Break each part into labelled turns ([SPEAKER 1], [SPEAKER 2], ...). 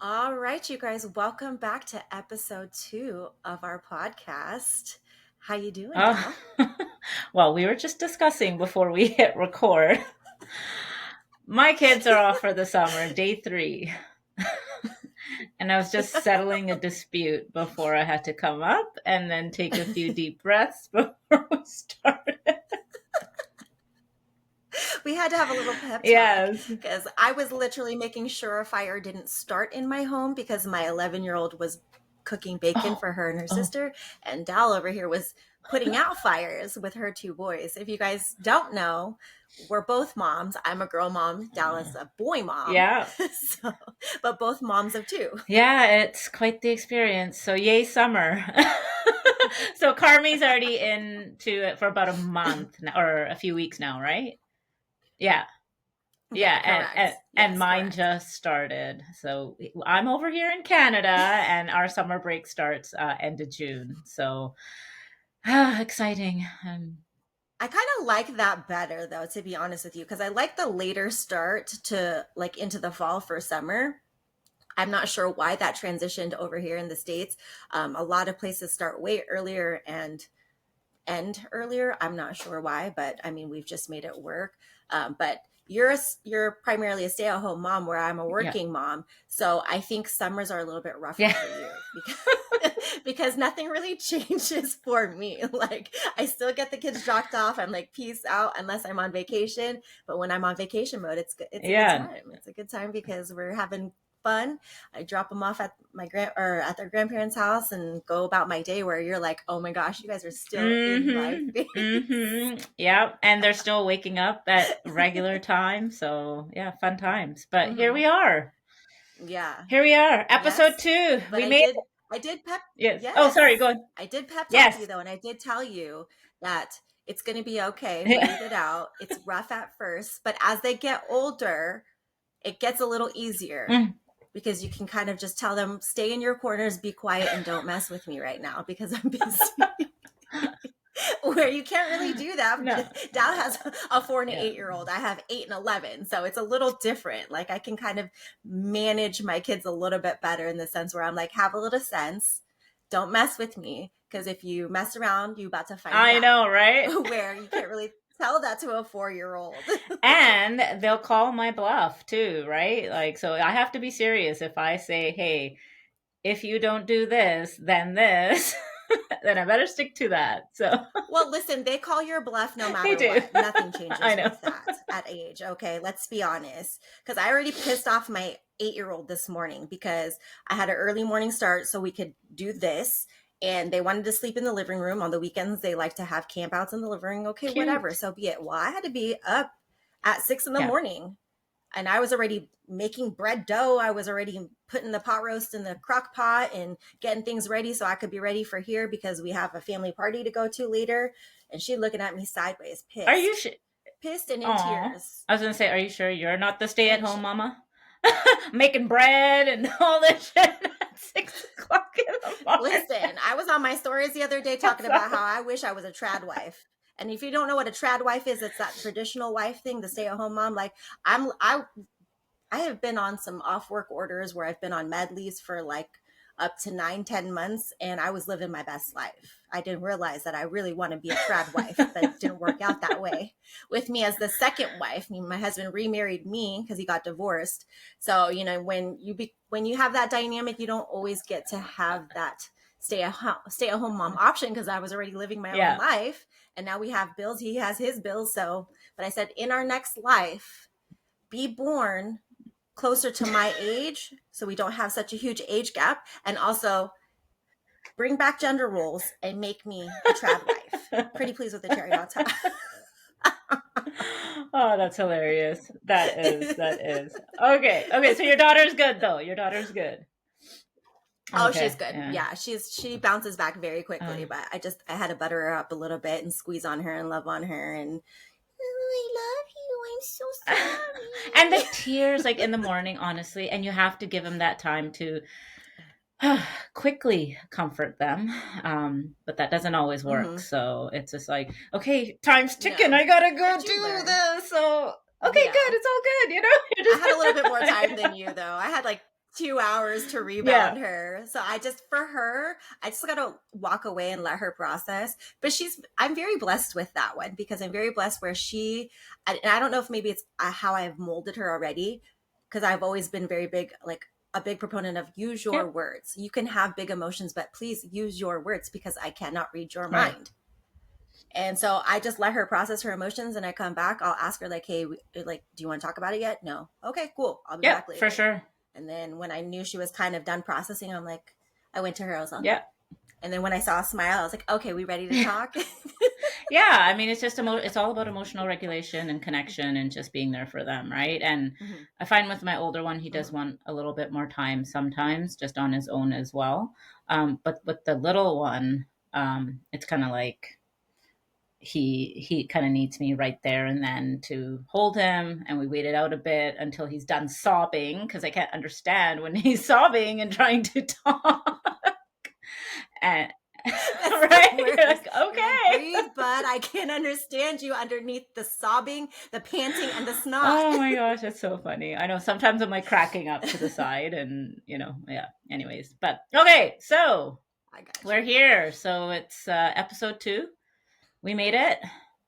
[SPEAKER 1] All right, you guys, welcome back to episode 2 of our podcast. How you doing,
[SPEAKER 2] Oh,
[SPEAKER 1] Dal?
[SPEAKER 2] well, we were just discussing before we hit record. My kids are off for the summer, day 3. And I was just settling a dispute before I had to come up and then take a few deep breaths before we started.
[SPEAKER 1] We had to have a little pep talk
[SPEAKER 2] Yes.
[SPEAKER 1] because I was literally making sure a fire didn't start in my home because my 11-year-old was cooking bacon
[SPEAKER 2] Oh,
[SPEAKER 1] for her and her
[SPEAKER 2] oh,
[SPEAKER 1] sister, and Dal over here was putting out fires with her 2 boys. If you guys don't know, we're both moms. I'm a girl mom, Dal is a boy mom.
[SPEAKER 2] yeah.
[SPEAKER 1] So, but both moms of 2.
[SPEAKER 2] Yeah, it's quite the experience. So, yay, summer. So, Carmie's already into it for about a month now, or a few weeks now, right? Yeah.
[SPEAKER 1] Yeah,
[SPEAKER 2] Yeah, and,
[SPEAKER 1] correct.
[SPEAKER 2] and and
[SPEAKER 1] Yes,
[SPEAKER 2] mine
[SPEAKER 1] correct.
[SPEAKER 2] just started. So I'm over here in Canada, and our summer break starts end of June. So exciting.
[SPEAKER 1] I kind of like that better though, to be honest with you, because I like the later start to like into the fall for summer. I'm not sure why that transitioned over here in the States. A lot of places start way earlier and end earlier. I'm not sure why, but I mean, we've just made it work. But you're primarily a stay-at-home mom, where I'm a
[SPEAKER 2] Yeah,
[SPEAKER 1] working mom. So I think summers are a little bit rougher
[SPEAKER 2] yeah,
[SPEAKER 1] for you because because nothing really changes for me. Like I still get the kids dropped off. I'm like, peace out, unless I'm on vacation. But when I'm on vacation mode, it's good. It's a good
[SPEAKER 2] yeah,
[SPEAKER 1] time. It's a good time because we're having fun. I drop them off at my at their grandparents' house and go about my day. Where you're like, oh my gosh, you guys are still in my
[SPEAKER 2] mm-hmm,
[SPEAKER 1] face.
[SPEAKER 2] mm-hmm, yeah. And they're still waking up at regular time. So yeah, fun times. But here
[SPEAKER 1] Hmm.
[SPEAKER 2] we are.
[SPEAKER 1] Yeah.
[SPEAKER 2] Here we are, episode
[SPEAKER 1] Yes.
[SPEAKER 2] 2.
[SPEAKER 1] But
[SPEAKER 2] We made it.
[SPEAKER 1] I did pep.
[SPEAKER 2] Yes. Oh, sorry. Go
[SPEAKER 1] Yes,
[SPEAKER 2] on.
[SPEAKER 1] I did pep talk you
[SPEAKER 2] Yes.
[SPEAKER 1] though, and I did tell you that it's going to be okay. Wait it out. It's rough at first, but as they get older, it gets a little easier
[SPEAKER 2] Mm,
[SPEAKER 1] because you can kind of just tell them, stay in your corners, be quiet, and don't mess with me right now because I'm busy. Where you can't really do that.
[SPEAKER 2] no.
[SPEAKER 1] Dal has a 4 and an
[SPEAKER 2] Yeah.
[SPEAKER 1] 8 year old. I have 8 and 11, so it's a little different. Like I can kind of manage my kids a little bit better in the sense where I'm like, have a little sense, don't mess with me, because if you mess around, you about to find
[SPEAKER 2] I
[SPEAKER 1] out.
[SPEAKER 2] know, right?
[SPEAKER 1] Where you can't really tell that to a 4 year old.
[SPEAKER 2] And they'll call my bluff too, right? Like, so I have to be serious if I say, hey, if you don't do this, then this, then I better stick to that. So
[SPEAKER 1] Well, listen, they call your bluff no
[SPEAKER 2] they
[SPEAKER 1] matter
[SPEAKER 2] do.
[SPEAKER 1] what. Nothing
[SPEAKER 2] I
[SPEAKER 1] changes
[SPEAKER 2] know.
[SPEAKER 1] with that at age. Okay, let's be honest. Because I already pissed off my 8 year old this morning because I had an early morning start so we could do this. And they wanted to sleep in the living room. On the weekends, they like to have campouts in the living room. Okay, whatever.
[SPEAKER 2] Cute.
[SPEAKER 1] So be it. Well, I had to be up at 6 in the
[SPEAKER 2] Yeah.
[SPEAKER 1] morning, and I was already making bread dough. I was already putting the pot roast in the crock pot and getting things ready so I could be ready for here because we have a family party to go to later. And she looking at me sideways,
[SPEAKER 2] Are you
[SPEAKER 1] pissed,
[SPEAKER 2] sure?
[SPEAKER 1] pissed and in
[SPEAKER 2] Aw.
[SPEAKER 1] tears.
[SPEAKER 2] I was going to say, are you sure you're not the stay at
[SPEAKER 1] And
[SPEAKER 2] home mama? Making bread and all this shit at 6 o'clock in the morning.
[SPEAKER 1] listen, I was on my stories the other day talking about how I wish I was a trad wife. And if you don't know what a trad wife is, it's that traditional wife thing, the stay at home mom. Like I have been on some off work orders where I've been on med leaves for like up to 9, 10 months, and I was living my best life. I didn't realize that I really want to be a trad wife, but it didn't work out that way with me as the second wife. I mean, my husband remarried me because he got divorced. So, when you have that dynamic, you don't always get to have that stay at home mom option because I was already living my own
[SPEAKER 2] Yeah.
[SPEAKER 1] life. And now we have bills. He has his bills. So, but I said, in our next life, be born closer to my age so we don't have such a huge age gap, and also bring back gender roles and make me a trad wife. Pretty pleased with the cherry on top.
[SPEAKER 2] Oh, that's hilarious. That is. That is. Okay. Okay. So your daughter's good though. Your daughter's good.
[SPEAKER 1] Oh, she's
[SPEAKER 2] Okay.
[SPEAKER 1] good.
[SPEAKER 2] Yeah.
[SPEAKER 1] Yeah, she bounces back very quickly,
[SPEAKER 2] Uh,
[SPEAKER 1] but I had to butter her up a little bit and squeeze on her and love on her and, oh, I love you. I'm so
[SPEAKER 2] and the
[SPEAKER 1] sorry.
[SPEAKER 2] tears, like in the morning, honestly, and you have to give them that time to quickly comfort them. But that doesn't always work.
[SPEAKER 1] Hmm.
[SPEAKER 2] So it's just like, okay, time's ticking.
[SPEAKER 1] No,
[SPEAKER 2] I gotta go
[SPEAKER 1] but you
[SPEAKER 2] do
[SPEAKER 1] learn.
[SPEAKER 2] this. So okay, good.
[SPEAKER 1] Yeah.
[SPEAKER 2] It's all good. You know, you're
[SPEAKER 1] I
[SPEAKER 2] just
[SPEAKER 1] had a little bit more time than you, though. I had like 2 hours to
[SPEAKER 2] Yeah.
[SPEAKER 1] rebound her. So for her, I just got to walk away and let her process. But I'm very blessed with that one because I'm very blessed where and I don't know if maybe it's how I've molded her already because I've always been very big, like a big proponent of use your
[SPEAKER 2] Yep.
[SPEAKER 1] words. You can have big emotions, but please use your words because I cannot read your
[SPEAKER 2] Right.
[SPEAKER 1] mind. And so I just let her process her emotions and I come back. I'll ask her, like, hey, like, do you want to talk about it yet? No. Okay, cool. I'll be back
[SPEAKER 2] Yep. For
[SPEAKER 1] later.
[SPEAKER 2] sure.
[SPEAKER 1] And then when I knew she was kind of done processing, I went to her, I was like,
[SPEAKER 2] Yep.
[SPEAKER 1] and then when I saw a smile, I was like, okay, we ready to talk?
[SPEAKER 2] Yeah, I mean, it's just it's all about emotional regulation and connection and just being there for them, right? And
[SPEAKER 1] Hmm.
[SPEAKER 2] I find with my older one, he does
[SPEAKER 1] Hmm.
[SPEAKER 2] want a little bit more time sometimes, just on his own as well. But with the little one, it's kind of like he kind of needs me right there and then to hold him, and we wait it out a bit until he's done sobbing because I can't understand when he's sobbing and trying to talk. And
[SPEAKER 1] That's the
[SPEAKER 2] right, you're
[SPEAKER 1] worst.
[SPEAKER 2] like,
[SPEAKER 1] You're like,
[SPEAKER 2] okay.
[SPEAKER 1] breathe, bud. I can understand you underneath the sobbing, the panting, and the snot.
[SPEAKER 2] Oh my gosh, that's so funny. I know sometimes I'm like cracking up to the side and, yeah, anyways. But okay, so
[SPEAKER 1] I got
[SPEAKER 2] we're
[SPEAKER 1] you.
[SPEAKER 2] here. So it's episode 2. We made it.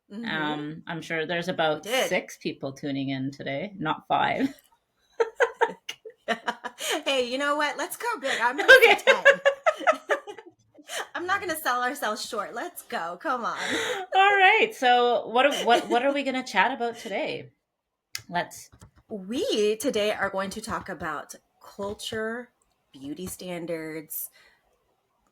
[SPEAKER 1] Hmm.
[SPEAKER 2] I'm sure there's
[SPEAKER 1] We
[SPEAKER 2] about
[SPEAKER 1] did.
[SPEAKER 2] 6 people tuning in today, not 5.
[SPEAKER 1] Hey, you know what? Let's go big. I'm going to say
[SPEAKER 2] Okay.
[SPEAKER 1] 10. I'm not going to sell ourselves short. Let's go. Come on.
[SPEAKER 2] All right. So what are we going to chat about today? Let's
[SPEAKER 1] We today are going to talk about culture, beauty standards,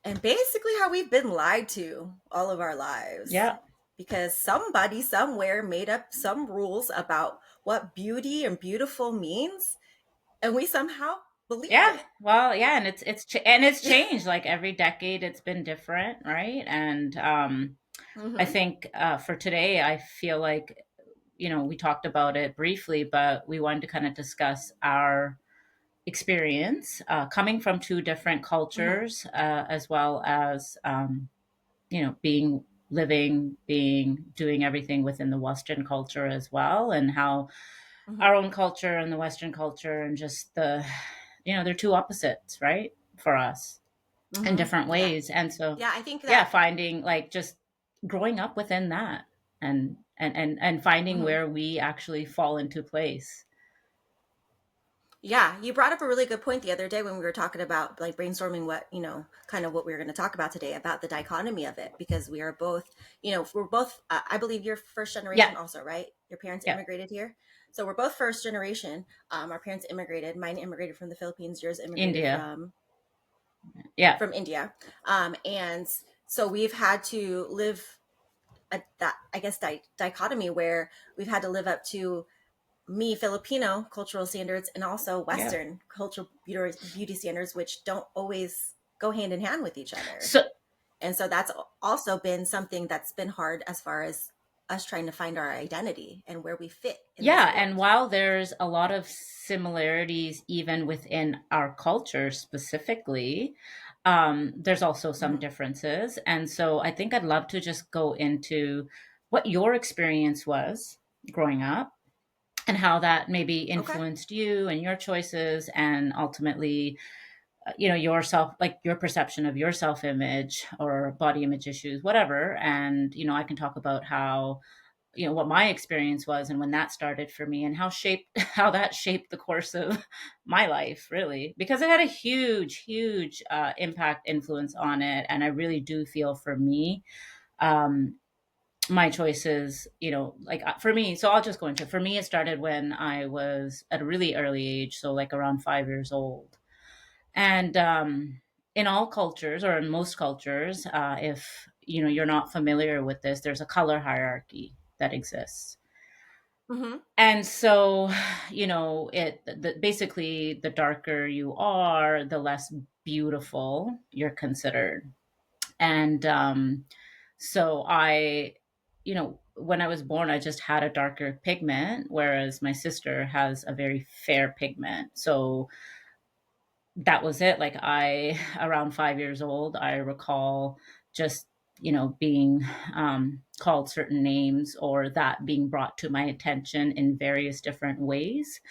[SPEAKER 1] and basically how we've been lied to all of our lives.
[SPEAKER 2] Yeah.
[SPEAKER 1] Because somebody somewhere made up some rules about what beauty and beautiful means, and we somehow believed
[SPEAKER 2] Yeah.
[SPEAKER 1] it.
[SPEAKER 2] Well, yeah, and it's changed like every decade it's been different, right? And I
[SPEAKER 1] Hmm.
[SPEAKER 2] think for today, I feel like, we talked about it briefly, but we wanted to kind of discuss our experience coming from 2 different
[SPEAKER 1] Hmm.
[SPEAKER 2] cultures, as well as, doing everything within the Western culture as well, and how
[SPEAKER 1] Hmm.
[SPEAKER 2] our own culture and the Western culture and just they're 2 opposites, right? For us in
[SPEAKER 1] Hmm.
[SPEAKER 2] different
[SPEAKER 1] Yeah.
[SPEAKER 2] ways. And so,
[SPEAKER 1] Yeah. I think
[SPEAKER 2] yeah,
[SPEAKER 1] that.
[SPEAKER 2] finding like just growing up within that and finding
[SPEAKER 1] Mhm.
[SPEAKER 2] where we actually fall into place.
[SPEAKER 1] Yeah, you brought up a really good point the other day when we were talking about like brainstorming kind of what we were going to talk about today about the dichotomy of it because we are both, we're both, I believe you're first
[SPEAKER 2] Yeah,
[SPEAKER 1] generation also, right? Your parents
[SPEAKER 2] yeah,
[SPEAKER 1] immigrated here. So we're both first generation. Our parents immigrated. Mine immigrated from the Philippines. Yours immigrated
[SPEAKER 2] India. Yeah,
[SPEAKER 1] from India. And so we've had to live that, I guess, dichotomy where we've had to live up to me Filipino cultural standards and also
[SPEAKER 2] yeah.
[SPEAKER 1] Western cultural beauty standards, which don't always go hand in hand with each other.
[SPEAKER 2] So
[SPEAKER 1] And so that's also been something that's been hard as far as us trying to find our identity and where we fit in this
[SPEAKER 2] yeah, and
[SPEAKER 1] world.
[SPEAKER 2] while there's a lot of similarities even within our culture specifically, there's also some
[SPEAKER 1] Hmm.
[SPEAKER 2] differences. And so I think I'd love to just go into what your experience was growing up and how that maybe
[SPEAKER 1] Okay.
[SPEAKER 2] influenced you and your choices and ultimately yourself, like your perception of your self image or body image issues, whatever. And I can talk about how what my experience was and when that started for me and how that shaped the course of my life, really, because it had a huge impact, influence on it. And I really do feel for me, um my choices, like for me, so I'll just go into, for me, it started when I was at a really early age, so like around 5 years old. And in all cultures, or in most cultures, if you're not familiar with this, there's a color hierarchy that exists.
[SPEAKER 1] Hmm.
[SPEAKER 2] And so, basically, the darker you are, the less beautiful you're considered. And so when I was born, I just had a darker pigment, whereas my sister has a very fair pigment. So that was it. Like around 5 years old, I recall just, being called certain names or that being brought to my attention in various different ways.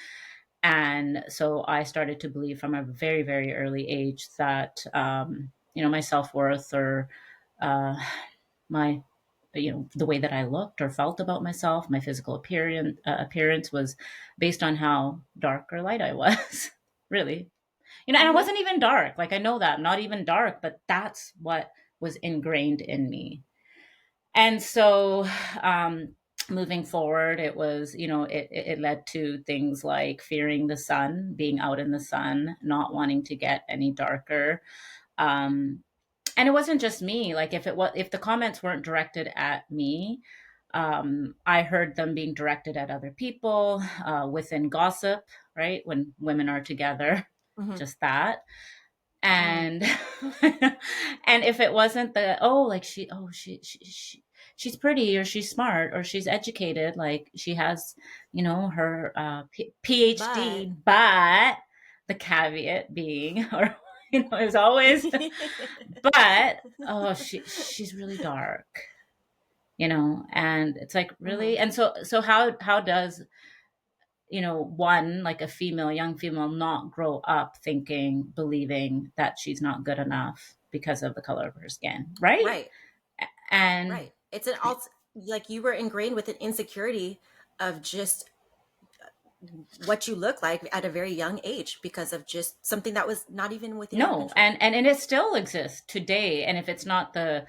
[SPEAKER 2] And so I started to believe from a very, very early age that, my self-worth or uh, my, the way that I looked or felt about myself, my physical appearance was based on how dark or light I was, really. And I
[SPEAKER 1] Mm-hmm.
[SPEAKER 2] wasn't even dark. Like, I know that, not even dark, but that's what was ingrained in me. And so, moving forward, it was, it led to things like fearing the sun, being out in the sun, not wanting to get any darker. Um, and it wasn't just me. Like, if the comments weren't directed at me, I heard them being directed at other people, within gossip, right? When women are together,
[SPEAKER 1] Mm-hmm.
[SPEAKER 2] just that.
[SPEAKER 1] Mm.
[SPEAKER 2] And and if it wasn't the, oh, like she's pretty, or she's smart, or she's educated, like she has, her
[SPEAKER 1] But
[SPEAKER 2] PhD, but the caveat being, or is always, but oh, she's really dark, and it's like,
[SPEAKER 1] mm-hmm.
[SPEAKER 2] really. And so how does, one, like a young female, not grow up believing that she's not good enough because of the color of her skin, right?
[SPEAKER 1] Right,
[SPEAKER 2] And
[SPEAKER 1] right. It's an also like you were ingrained with an insecurity of just what you look like at a very young age because of just something that was not even within your
[SPEAKER 2] no,
[SPEAKER 1] control.
[SPEAKER 2] and it still exists today. And if it's not the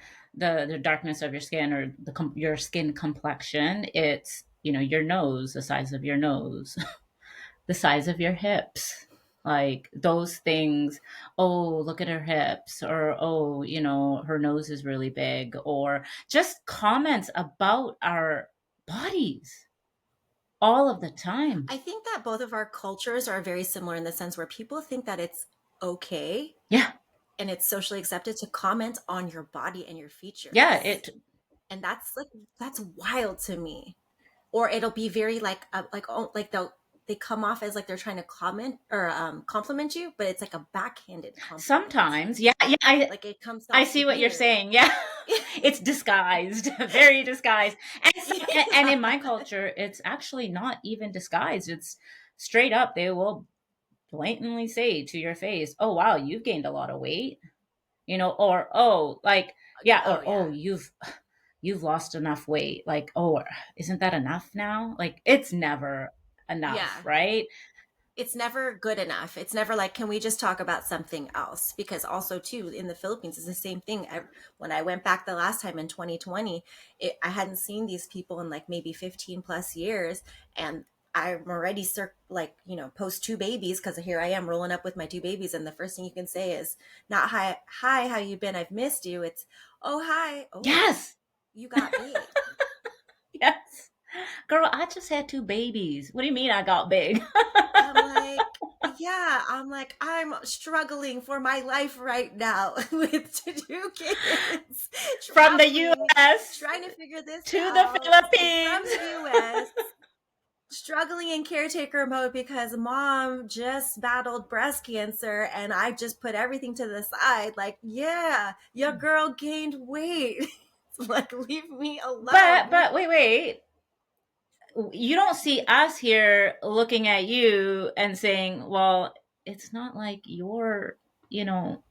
[SPEAKER 2] darkness of your skin, or your skin complexion, it's, your nose, the size of your nose, the size of your hips, like those things. Oh, look at her hips, or oh, her nose is really big, or just comments about our bodies all of the time.
[SPEAKER 1] I think that both of our cultures are very similar in the sense where people think that it's okay
[SPEAKER 2] Yeah.
[SPEAKER 1] and it's socially accepted to comment on your body and your
[SPEAKER 2] Yeah,
[SPEAKER 1] features.
[SPEAKER 2] it
[SPEAKER 1] And that's wild to me. Or it'll be very like oh, like they come off as like they're trying to comment or compliment you, but it's like a backhanded compliment.
[SPEAKER 2] sometimes, yeah, yeah, I
[SPEAKER 1] Like it comes
[SPEAKER 2] I
[SPEAKER 1] off
[SPEAKER 2] see what you're
[SPEAKER 1] weird.
[SPEAKER 2] saying. Yeah. It's disguised, very disguised. And in my culture, it's actually not even disguised. It's straight up. They will blatantly say to your face, "Oh wow, you've gained a lot of weight." Or, oh, like, yeah,
[SPEAKER 1] Oh
[SPEAKER 2] or, oh,
[SPEAKER 1] yeah.
[SPEAKER 2] you've lost enough weight. Like, oh, isn't that enough now? Like, it's never enough,
[SPEAKER 1] Yeah.
[SPEAKER 2] right?
[SPEAKER 1] It's never good enough. It's never like, can we just talk about something else? Because also too in the Philippines it's the same thing. When I went back the last time in 2020, I hadn't seen these people in like maybe 15 plus years, and I'm already like post two babies because here I am rolling up with my two babies, and the first thing you can say is not hi, how you been? I've missed you. It's oh hi, oh
[SPEAKER 2] Yes.
[SPEAKER 1] you got big.
[SPEAKER 2] Yes. Girl, I just had two babies. What do you mean I got big?
[SPEAKER 1] I'm like, yeah, I'm like, I'm struggling for my life right now with two kids,
[SPEAKER 2] From the
[SPEAKER 1] traveling,
[SPEAKER 2] US
[SPEAKER 1] trying to figure this
[SPEAKER 2] to the
[SPEAKER 1] out from
[SPEAKER 2] Philippines.
[SPEAKER 1] the US, struggling in caretaker mode because mom just battled breast cancer and I just put everything to the side. Like, yeah, your girl gained weight. Like, leave me
[SPEAKER 2] But
[SPEAKER 1] alone.
[SPEAKER 2] but wait. You don't see us here looking at you and saying, "Well, it's not like you're, you know,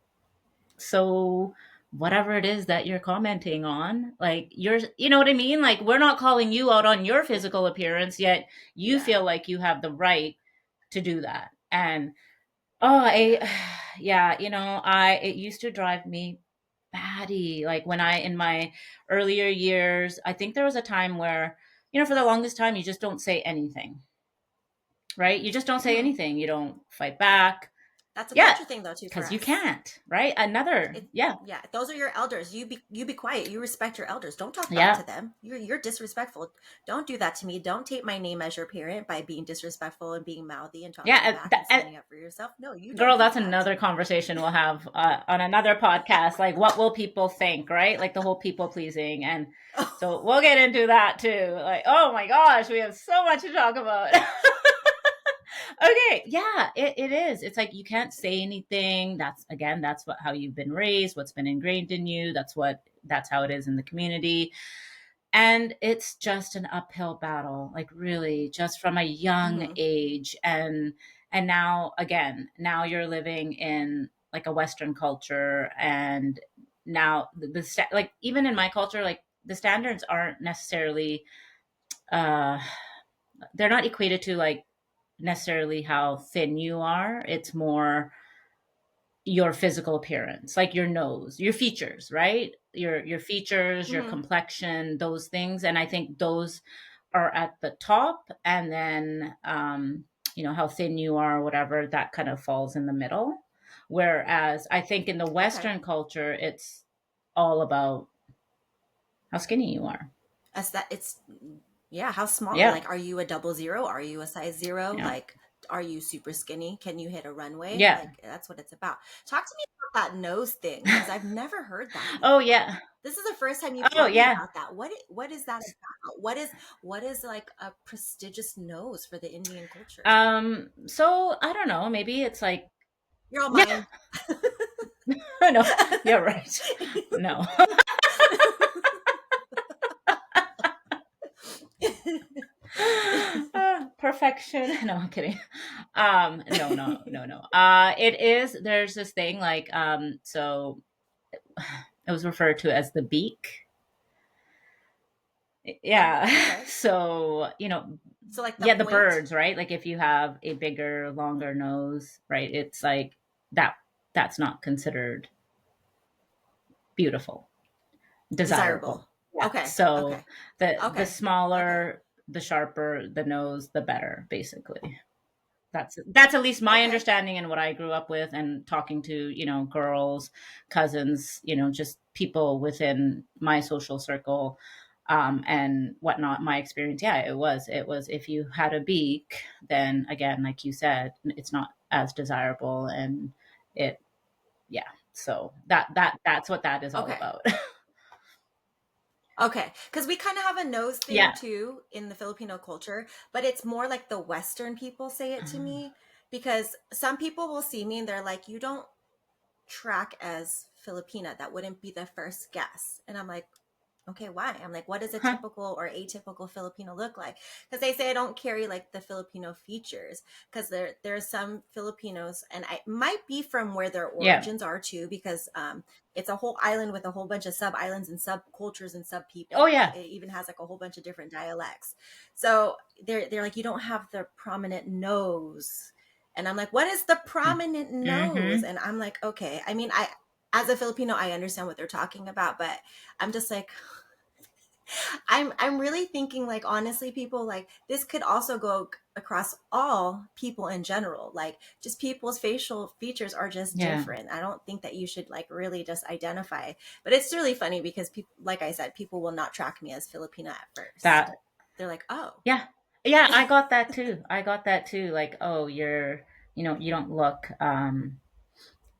[SPEAKER 2] so whatever it is that you're commenting on, like you know what I mean? Like, we're not calling you out on your physical appearance, yet you
[SPEAKER 1] Yeah,
[SPEAKER 2] feel like you have the right to do that." And oh,
[SPEAKER 1] yeah.
[SPEAKER 2] yeah, it used to drive me batty. Like, when in my earlier years, I think there was a time where, for the longest time, you just don't say anything, right? You just don't say
[SPEAKER 1] Hmm.
[SPEAKER 2] anything. You don't fight back.
[SPEAKER 1] That's a
[SPEAKER 2] Yeah,
[SPEAKER 1] culture thing though too for
[SPEAKER 2] because you
[SPEAKER 1] us.
[SPEAKER 2] can't, right?
[SPEAKER 1] It,
[SPEAKER 2] Yeah,
[SPEAKER 1] yeah, those are your elders. You be quiet. You respect your elders. Don't talk back
[SPEAKER 2] yeah,
[SPEAKER 1] to them. You're disrespectful. Don't do that to me. Don't take my name as your parent by being disrespectful and being mouthy and talking
[SPEAKER 2] yeah.
[SPEAKER 1] back and standing up for yourself. No, you don't
[SPEAKER 2] Girl,
[SPEAKER 1] do
[SPEAKER 2] that's
[SPEAKER 1] that.
[SPEAKER 2] another conversation we'll have on another podcast. Like, what will people think, right? Like, the whole people pleasing. And so we'll get into that too. Like, oh my gosh, we have so much to talk about. Okay, yeah, it is. It's like, you can't say anything. That's how you've been raised, what's been ingrained in you. That's how it is in the community. And it's just an uphill battle, like really just from a young
[SPEAKER 1] Hmm.
[SPEAKER 2] age. And now again, now you're living in like a Western culture, and now like even in my culture, like the standards aren't necessarily uh they're not equated to like necessarily how thin you are. It's more your physical appearance, like your nose, your features, right? Your features, your
[SPEAKER 1] Hmm.
[SPEAKER 2] complexion, those things. And I think those are at the top, and then how thin you are, whatever, that kind of falls in the middle. Whereas I think in the
[SPEAKER 1] Okay.
[SPEAKER 2] Western culture, it's all about how skinny you are.
[SPEAKER 1] As that it's Yeah, how small?
[SPEAKER 2] Yeah.
[SPEAKER 1] Like, are you a double zero? Are you a size zero?
[SPEAKER 2] Yeah.
[SPEAKER 1] Like, are you super skinny? Can you hit a runway?
[SPEAKER 2] Yeah.
[SPEAKER 1] Like, that's what it's about. Talk to me about that nose thing because I've never heard that
[SPEAKER 2] Oh
[SPEAKER 1] before.
[SPEAKER 2] yeah.
[SPEAKER 1] This is the first time you've
[SPEAKER 2] Oh
[SPEAKER 1] told me
[SPEAKER 2] yeah.
[SPEAKER 1] about that. What is that about? What is like a prestigious nose for the Indian culture?
[SPEAKER 2] So I don't know, maybe it's like
[SPEAKER 1] You're all
[SPEAKER 2] yeah.
[SPEAKER 1] mine.
[SPEAKER 2] No, you're right. No. Perfection. No, I'm kidding. No, no, no, no. It is. There's this thing like so it was referred to as the beak.
[SPEAKER 1] Oh,
[SPEAKER 2] Yeah.
[SPEAKER 1] okay.
[SPEAKER 2] So
[SPEAKER 1] So like the
[SPEAKER 2] yeah, the
[SPEAKER 1] point.
[SPEAKER 2] birds, right? Like if you have a bigger, longer nose, right? It's like that. That's not considered beautiful, desirable.
[SPEAKER 1] Desirable.
[SPEAKER 2] Yeah.
[SPEAKER 1] Okay.
[SPEAKER 2] So
[SPEAKER 1] Okay.
[SPEAKER 2] the
[SPEAKER 1] Okay. Okay.
[SPEAKER 2] smaller, the sharper the nose, the better, basically. That's at least my
[SPEAKER 1] Okay.
[SPEAKER 2] understanding and what I grew up with, and talking to, girls, cousins, just people within my social circle, and whatnot. My experience, yeah, it was if you had a beak, then again, like you said, it's not as desirable, and it, yeah. So that's what that is all
[SPEAKER 1] Okay.
[SPEAKER 2] about.
[SPEAKER 1] Okay, because we kind of have a nose thing
[SPEAKER 2] Yeah.
[SPEAKER 1] too in the Filipino culture, but it's more like the Western people say it to me because some people will see me and they're like, "You don't track as Filipina. That wouldn't be the first guess." And I'm like, okay, why? I'm like, what does a
[SPEAKER 2] Huh.
[SPEAKER 1] typical or atypical Filipino look like? Because they say I don't carry like the Filipino features. Because there are some Filipinos, and I might be from where their
[SPEAKER 2] Yeah.
[SPEAKER 1] origins are too, because it's a whole island with a whole bunch of sub islands and sub cultures and sub
[SPEAKER 2] Oh
[SPEAKER 1] people.
[SPEAKER 2] yeah.
[SPEAKER 1] It even has like a whole bunch of different dialects. So they're like, you don't have the prominent nose. And I'm like, what is the prominent nose?
[SPEAKER 2] Mm-hmm.
[SPEAKER 1] And I'm like, okay. I mean, I as a Filipino, I understand what they're talking about, but I'm just like, I'm really thinking like honestly, people like this could also go across all people in general. Like just people's facial features are just
[SPEAKER 2] Yeah.
[SPEAKER 1] different. I don't think that you should like really just identify. But it's really funny because people, like I said, people will not track me as Filipina at first.
[SPEAKER 2] That
[SPEAKER 1] They're like, oh,
[SPEAKER 2] Yeah. Yeah, I got that too. I got that too. Like, oh, you don't look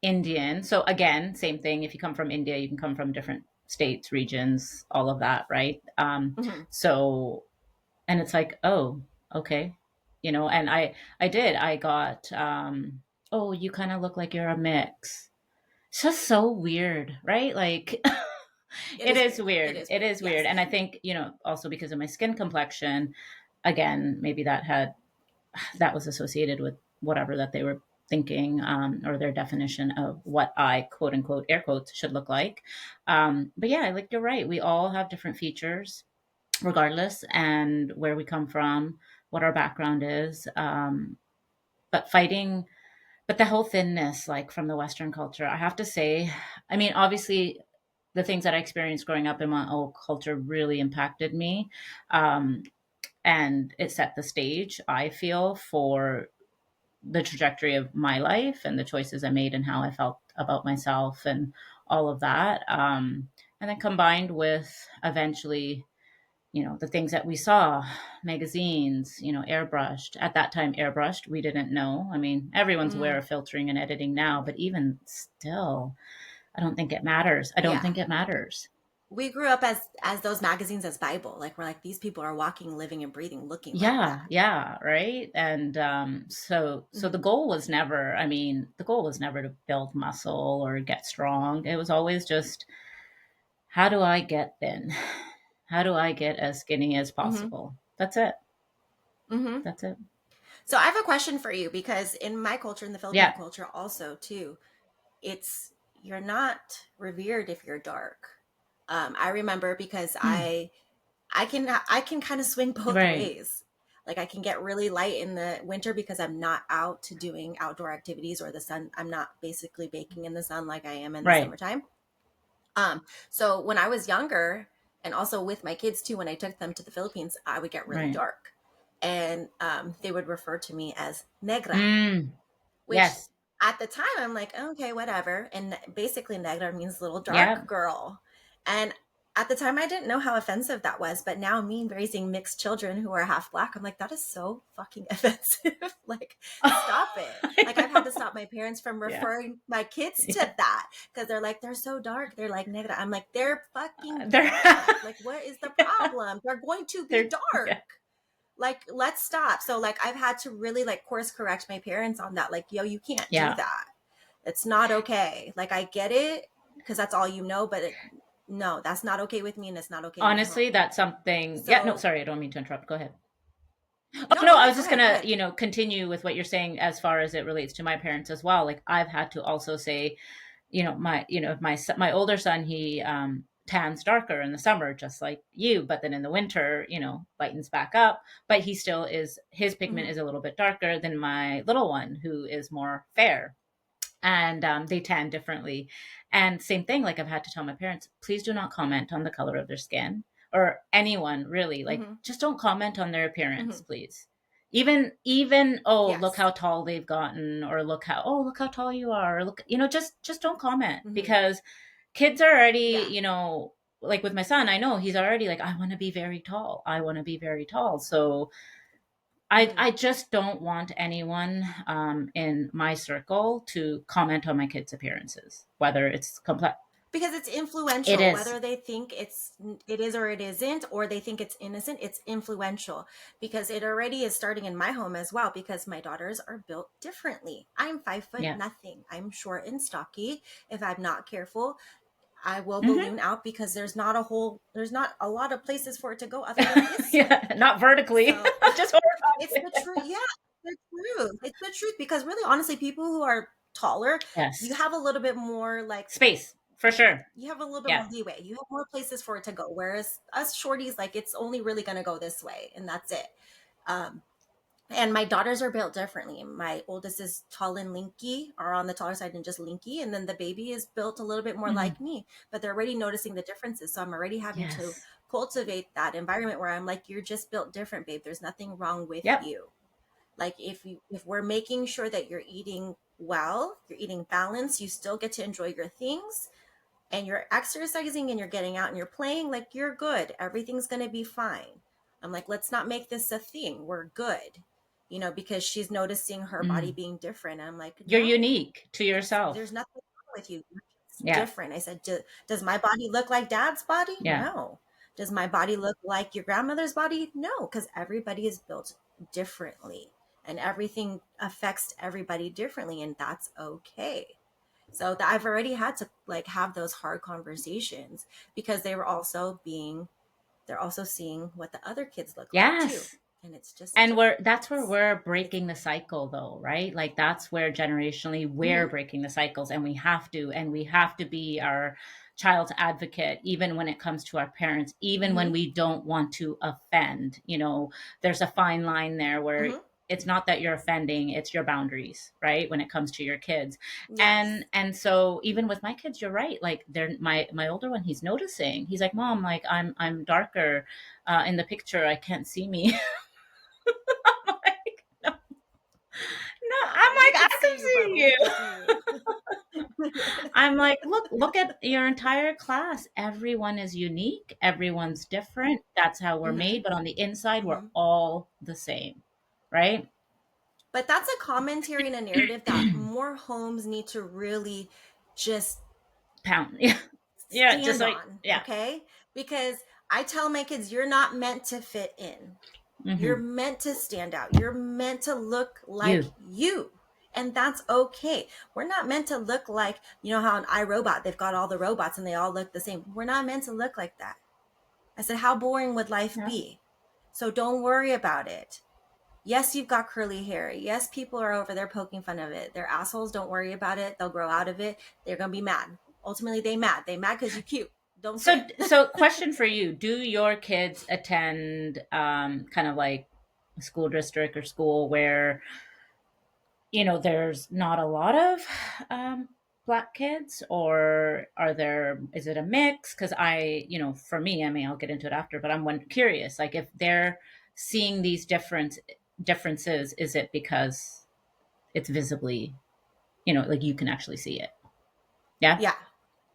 [SPEAKER 2] Indian. So again, same thing. If you come from India, you can come from different states, regions, all of that, right?
[SPEAKER 1] mhm.
[SPEAKER 2] So, and it's like, oh, okay. And I did. I got oh, you kind of look like you're a mix. It's just so weird, right? Like
[SPEAKER 1] It
[SPEAKER 2] it
[SPEAKER 1] is
[SPEAKER 2] is
[SPEAKER 1] weird. It
[SPEAKER 2] weird.
[SPEAKER 1] is
[SPEAKER 2] It
[SPEAKER 1] weird.
[SPEAKER 2] is weird.
[SPEAKER 1] Yes.
[SPEAKER 2] And I think, also because of my skin complexion, again, maybe that was associated with whatever that they were thinking, or their definition of what I, quote unquote, air quotes, should look like. But yeah, like you're right. We all have different features, regardless, and where we come from, what our background is. But fighting, but the whole thinness, like from the Western culture, I have to say, I mean, obviously, the things that I experienced growing up in my old culture really impacted me. Um, and it set the stage, I feel, for the trajectory of my life and the choices I made and how I felt about myself and all of that. And then combined with eventually, the things that we saw, magazines, airbrushed. At that time, airbrushed, we didn't know. I mean, everyone's aware
[SPEAKER 1] Mm,
[SPEAKER 2] of filtering and editing now, but even still, I don't think it matters. I don't
[SPEAKER 1] yeah.
[SPEAKER 2] think it matters.
[SPEAKER 1] We grew up as those magazines as Bible. Like we're like these people are walking, living, and breathing, looking like
[SPEAKER 2] Yeah,
[SPEAKER 1] that.
[SPEAKER 2] yeah, right. And so the
[SPEAKER 1] Hmm.
[SPEAKER 2] goal was never, I mean, the goal was never to build muscle or get strong. It was always just, how do I get thin? How do I get as skinny as
[SPEAKER 1] Mm-hmm.
[SPEAKER 2] possible? That's it.
[SPEAKER 1] Mm-hmm.
[SPEAKER 2] That's it.
[SPEAKER 1] So I have a question for you because in my culture, in the Filipino
[SPEAKER 2] Yeah.
[SPEAKER 1] culture, also too, it's you're not revered if you're dark. I remember because
[SPEAKER 2] Hmm.
[SPEAKER 1] I can kind of swing both
[SPEAKER 2] Right.
[SPEAKER 1] ways. Like I can get really light in the winter because I'm not out doing outdoor activities or the sun. I'm not basically baking in the sun like I am in the
[SPEAKER 2] Right.
[SPEAKER 1] summertime. So when I was younger, and also with my kids too, when I took them to the Philippines, I would get really
[SPEAKER 2] Right.
[SPEAKER 1] dark, and they would refer to me as negra,
[SPEAKER 2] Mm.
[SPEAKER 1] which
[SPEAKER 2] Yes.
[SPEAKER 1] at the time I'm like, okay, whatever. And basically, negra means little
[SPEAKER 2] Yeah.
[SPEAKER 1] dark girl. And at the time, I didn't know how offensive that was. But now, me raising mixed children who are half black, I'm like, that is so fucking offensive. Like, stop it.
[SPEAKER 2] I
[SPEAKER 1] Like, I've had to
[SPEAKER 2] know.
[SPEAKER 1] stop my parents from
[SPEAKER 2] Yeah.
[SPEAKER 1] referring my kids to
[SPEAKER 2] Yeah.
[SPEAKER 1] that because they're like, they're so dark. They're like negra. I'm like, they're fucking
[SPEAKER 2] They're
[SPEAKER 1] black. Like, what is the
[SPEAKER 2] yeah.
[SPEAKER 1] problem? They're going to be
[SPEAKER 2] They're
[SPEAKER 1] dark.
[SPEAKER 2] yeah.
[SPEAKER 1] Like, let's stop. So like I've had to really like course correct my parents on that. Like, yo, you can't do
[SPEAKER 2] Yeah.
[SPEAKER 1] that. It's not okay. Like I get it because that's all you know, but no, that's not okay with me and it's not okay in my
[SPEAKER 2] Honestly,
[SPEAKER 1] home.
[SPEAKER 2] that's something. Yeah, no,
[SPEAKER 1] So
[SPEAKER 2] sorry, I don't mean to interrupt. Go ahead. Oh
[SPEAKER 1] no,
[SPEAKER 2] no,
[SPEAKER 1] go
[SPEAKER 2] I was
[SPEAKER 1] ahead, go
[SPEAKER 2] just
[SPEAKER 1] ahead, go
[SPEAKER 2] gonna,
[SPEAKER 1] ahead.
[SPEAKER 2] continue with what you're saying as far as it relates to my parents as well. Like I've had to also say, my older son, he tans darker in the summer, just like you, but then in the winter, lightens back up. But he still is his pigment
[SPEAKER 1] Mm-hmm,
[SPEAKER 2] is a little bit darker than my little one, who is more fair, and they tan differently. And same thing, like I've had to tell my parents, please do not comment on the color of their skin, or anyone really. Like
[SPEAKER 1] mm-hmm,
[SPEAKER 2] just don't comment on their
[SPEAKER 1] mm-hmm.
[SPEAKER 2] appearance, please. Even oh, look
[SPEAKER 1] Yes.
[SPEAKER 2] how tall they've gotten, or look how tall you are, or look, just don't comment,
[SPEAKER 1] Mm-hmm.
[SPEAKER 2] because kids are already,
[SPEAKER 1] Yeah.
[SPEAKER 2] like with my son, I know he's already like, I want to be very tall, I want to be very tall. So
[SPEAKER 1] Mm-hmm.
[SPEAKER 2] I just don't want anyone in my circle to comment on my kids' appearances, whether it's complex.
[SPEAKER 1] Because it's
[SPEAKER 2] It
[SPEAKER 1] influential,
[SPEAKER 2] is.
[SPEAKER 1] whether they think it is or it isn't, or they think it's innocent, it's influential because it already is starting in my home as well because my daughters are built differently. I'm 5 foot
[SPEAKER 2] Yeah.
[SPEAKER 1] nothing. I'm short and stocky. If I'm not careful, I will
[SPEAKER 2] Hmm.
[SPEAKER 1] balloon out because there's not a lot of places for it to go other than this way.
[SPEAKER 2] Yeah. Not vertically,
[SPEAKER 1] So
[SPEAKER 2] just
[SPEAKER 1] it's the
[SPEAKER 2] horizontally.
[SPEAKER 1] truth. Yeah, the truth. It's the truth because really, honestly, people who are taller, you
[SPEAKER 2] Yes.
[SPEAKER 1] have a little bit more like
[SPEAKER 2] Space for sure.
[SPEAKER 1] you have a little bit more
[SPEAKER 2] Yeah.
[SPEAKER 1] leeway. You have more places for it to go. Whereas us shorties, like it's only really going to go this way, and that's it. Um, and my daughters are built differently. My oldest is tall and linky, or on the taller side and just linky, and then the baby is built a little bit more
[SPEAKER 2] Hmm.
[SPEAKER 1] like me. But they're already noticing the differences, so I'm already having to
[SPEAKER 2] Yes.
[SPEAKER 1] cultivate that environment where I'm like, you're just built different, babe. There's nothing wrong with
[SPEAKER 2] Yep.
[SPEAKER 1] you. Like if we're making sure that you're eating well, you're eating balanced, you still get to enjoy your things and you're exercising and you're getting out and you're playing, like you're good. Everything's going to be fine. I'm like, let's not make this a thing. We're good. Because she's noticing her body
[SPEAKER 2] Mm.
[SPEAKER 1] being different. And I'm like,
[SPEAKER 2] You're
[SPEAKER 1] no,
[SPEAKER 2] unique to
[SPEAKER 1] there's
[SPEAKER 2] yourself.
[SPEAKER 1] nothing wrong with you. It's
[SPEAKER 2] Yeah.
[SPEAKER 1] different. I said, does my body look like dad's body?
[SPEAKER 2] Yeah.
[SPEAKER 1] No. Does my body look like your grandmother's body? No, because everybody is built differently and everything affects everybody differently. And that's okay. So that I've already had to like have those hard conversations because they're also seeing what the other kids look like too.
[SPEAKER 2] Yes.
[SPEAKER 1] And it's just
[SPEAKER 2] And
[SPEAKER 1] different.
[SPEAKER 2] that's where we're
[SPEAKER 1] It's
[SPEAKER 2] breaking the cycle though, right? Like that's where generationally we're
[SPEAKER 1] mm-hmm,
[SPEAKER 2] breaking the cycles, and we have to be our child's advocate, even when it comes to our parents, even when
[SPEAKER 1] mm-hmm,
[SPEAKER 2] we don't want to offend. There's a fine line there where
[SPEAKER 1] mm-hmm.
[SPEAKER 2] it's not that you're offending, it's your boundaries, right? When it comes to your kids.
[SPEAKER 1] Yes.
[SPEAKER 2] And so even with my kids, you're right. Like they're my older one, he's noticing. He's like, Mom, like I'm darker in the picture, I can't see me. I'm like, no, no. I'm
[SPEAKER 1] We
[SPEAKER 2] like,
[SPEAKER 1] could
[SPEAKER 2] I
[SPEAKER 1] see
[SPEAKER 2] can
[SPEAKER 1] you,
[SPEAKER 2] see
[SPEAKER 1] Barbara. We
[SPEAKER 2] you.
[SPEAKER 1] could see you.
[SPEAKER 2] I'm like, look at your entire class. Everyone is unique. Everyone's different. That's how we're
[SPEAKER 1] Mm-hmm,
[SPEAKER 2] made. But on the inside, we're
[SPEAKER 1] mm-hmm.
[SPEAKER 2] all the same, right?
[SPEAKER 1] But that's a commentary and a narrative that more homes need to really just
[SPEAKER 2] Pound. Yeah. Yeah. Just
[SPEAKER 1] stand
[SPEAKER 2] like,
[SPEAKER 1] on,
[SPEAKER 2] yeah.
[SPEAKER 1] okay? Because I tell my kids, you're not meant to fit in. You're
[SPEAKER 2] Hmm.
[SPEAKER 1] meant to stand out. You're meant to look like
[SPEAKER 2] You.
[SPEAKER 1] you. And that's okay. We're not meant to look like, how on iRobot, they've got all the robots and they all look the same. We're not meant to look like that. I said, how boring would life
[SPEAKER 2] Yeah.
[SPEAKER 1] be? So don't worry about it. Yes, you've got curly hair. Yes, people are over there poking fun of it. They're assholes. Don't worry about it. They'll grow out of it. They're going to be mad. Ultimately, they mad. They mad because you cute. Don't
[SPEAKER 2] So,
[SPEAKER 1] forget.
[SPEAKER 2] so question for you: do your kids attend kind of like a school district or school where there's not a lot of um, black kids, or is it a mix? Because for me, I mean, I'll get into it after, but curious, like if they're seeing these differences, is it because it's visibly, like you can actually see it? Yeah.
[SPEAKER 1] Yeah,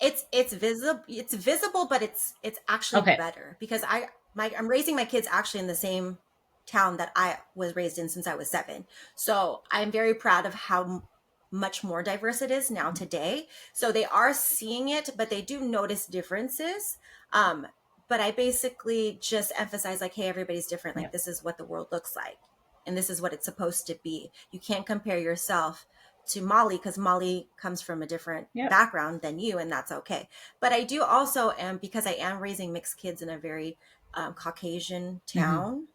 [SPEAKER 1] it's visible, but it's actually
[SPEAKER 2] Okay.
[SPEAKER 1] better because I'm raising my kids actually in the same town that I was raised in since I was 7. So I'm very proud of how much more diverse it is now today. So they are seeing it, but they do notice differences. um but I basically just emphasize like, hey, everybody's different.
[SPEAKER 2] Yeah.
[SPEAKER 1] Like, this is what the world looks like, and this is what it's supposed to be. You can't compare yourself to Molly because Molly comes from a different
[SPEAKER 2] Yep.
[SPEAKER 1] background than you, and that's okay. But I do also am, because I am raising mixed kids in a very Caucasian
[SPEAKER 2] Mm-hmm.
[SPEAKER 1] town.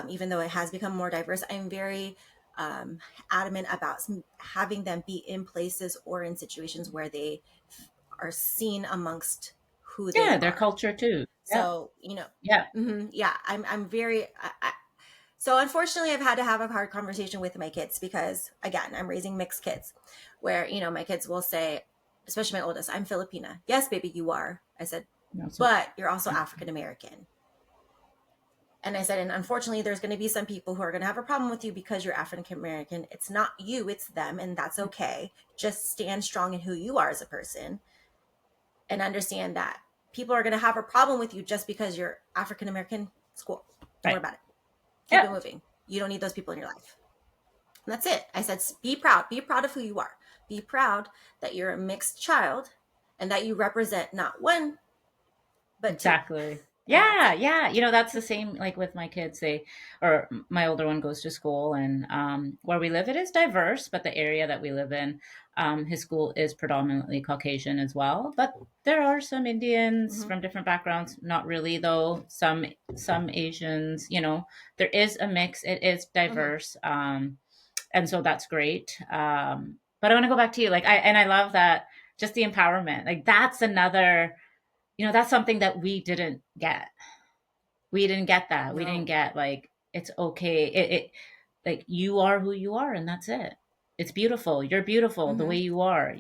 [SPEAKER 1] Even though it has become more diverse, I'm very um, adamant about having them be in places or in situations where they are seen amongst who they
[SPEAKER 2] Yeah, their
[SPEAKER 1] are.
[SPEAKER 2] culture too. Yep.
[SPEAKER 1] So,
[SPEAKER 2] Yeah.
[SPEAKER 1] yeah, I'm very, so unfortunately, I've had to have a hard conversation with my kids because, again, I'm raising mixed kids where, my kids will say, especially my oldest, I'm Filipina. Yes, baby, you are. I said,
[SPEAKER 2] No, so
[SPEAKER 1] but you're also African American. And I said, and unfortunately, there's going to be some people who are going to have a problem with you because you're African American. It's not you, it's them. And that's okay. Just stand strong in who you are as a person and understand that people are going to have a problem with you just because you're African American. It's cool. Don't worry
[SPEAKER 2] right.
[SPEAKER 1] about it. Keep it
[SPEAKER 2] Yep.
[SPEAKER 1] moving. You don't need those people in your life. And that's it. I said, be proud. Be proud of who you are. Be proud that you're a mixed child and that you represent not one, but two.
[SPEAKER 2] Exactly.
[SPEAKER 1] And that's
[SPEAKER 2] Yeah,
[SPEAKER 1] it.
[SPEAKER 2] yeah. That's the same like with my kids. Or my older one goes to school, and where we live, it is diverse, but the area that we live in, his school is predominantly Caucasian as well. But there are some Indians
[SPEAKER 1] Mm-hmm.
[SPEAKER 2] from different backgrounds. Not really though. Some Asians. There is a mix. It is
[SPEAKER 1] Mm-hmm.
[SPEAKER 2] diverse, and so that's great. But I want to go back to you, like I love that, just the empowerment. Like that's another, that's something that we didn't get that. We didn't
[SPEAKER 1] No.
[SPEAKER 2] get like it's okay. It like you are who you are and that's it. It's beautiful. You're beautiful the
[SPEAKER 1] Mm-hmm.
[SPEAKER 2] way you are,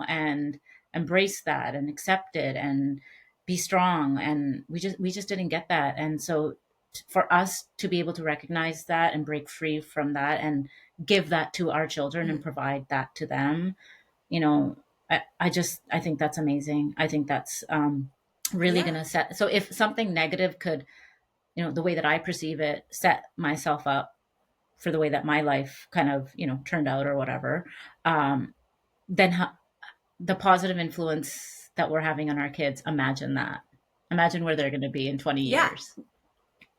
[SPEAKER 2] and embrace that and accept it and be strong. And we just didn't get that. And so for us to be able to recognize that and break free from that and give that to our children
[SPEAKER 1] Mm-hmm.
[SPEAKER 2] and provide that to them, you know, I think that's amazing. I think that's really going
[SPEAKER 1] Yeah.
[SPEAKER 2] to set. So if something negative could, the way that I perceive it, set myself up for the way that my life kind of, turned out or whatever, um, then the positive influence that we're having on our kids, imagine that. Imagine where they're going to be in 20
[SPEAKER 1] Yeah.
[SPEAKER 2] years,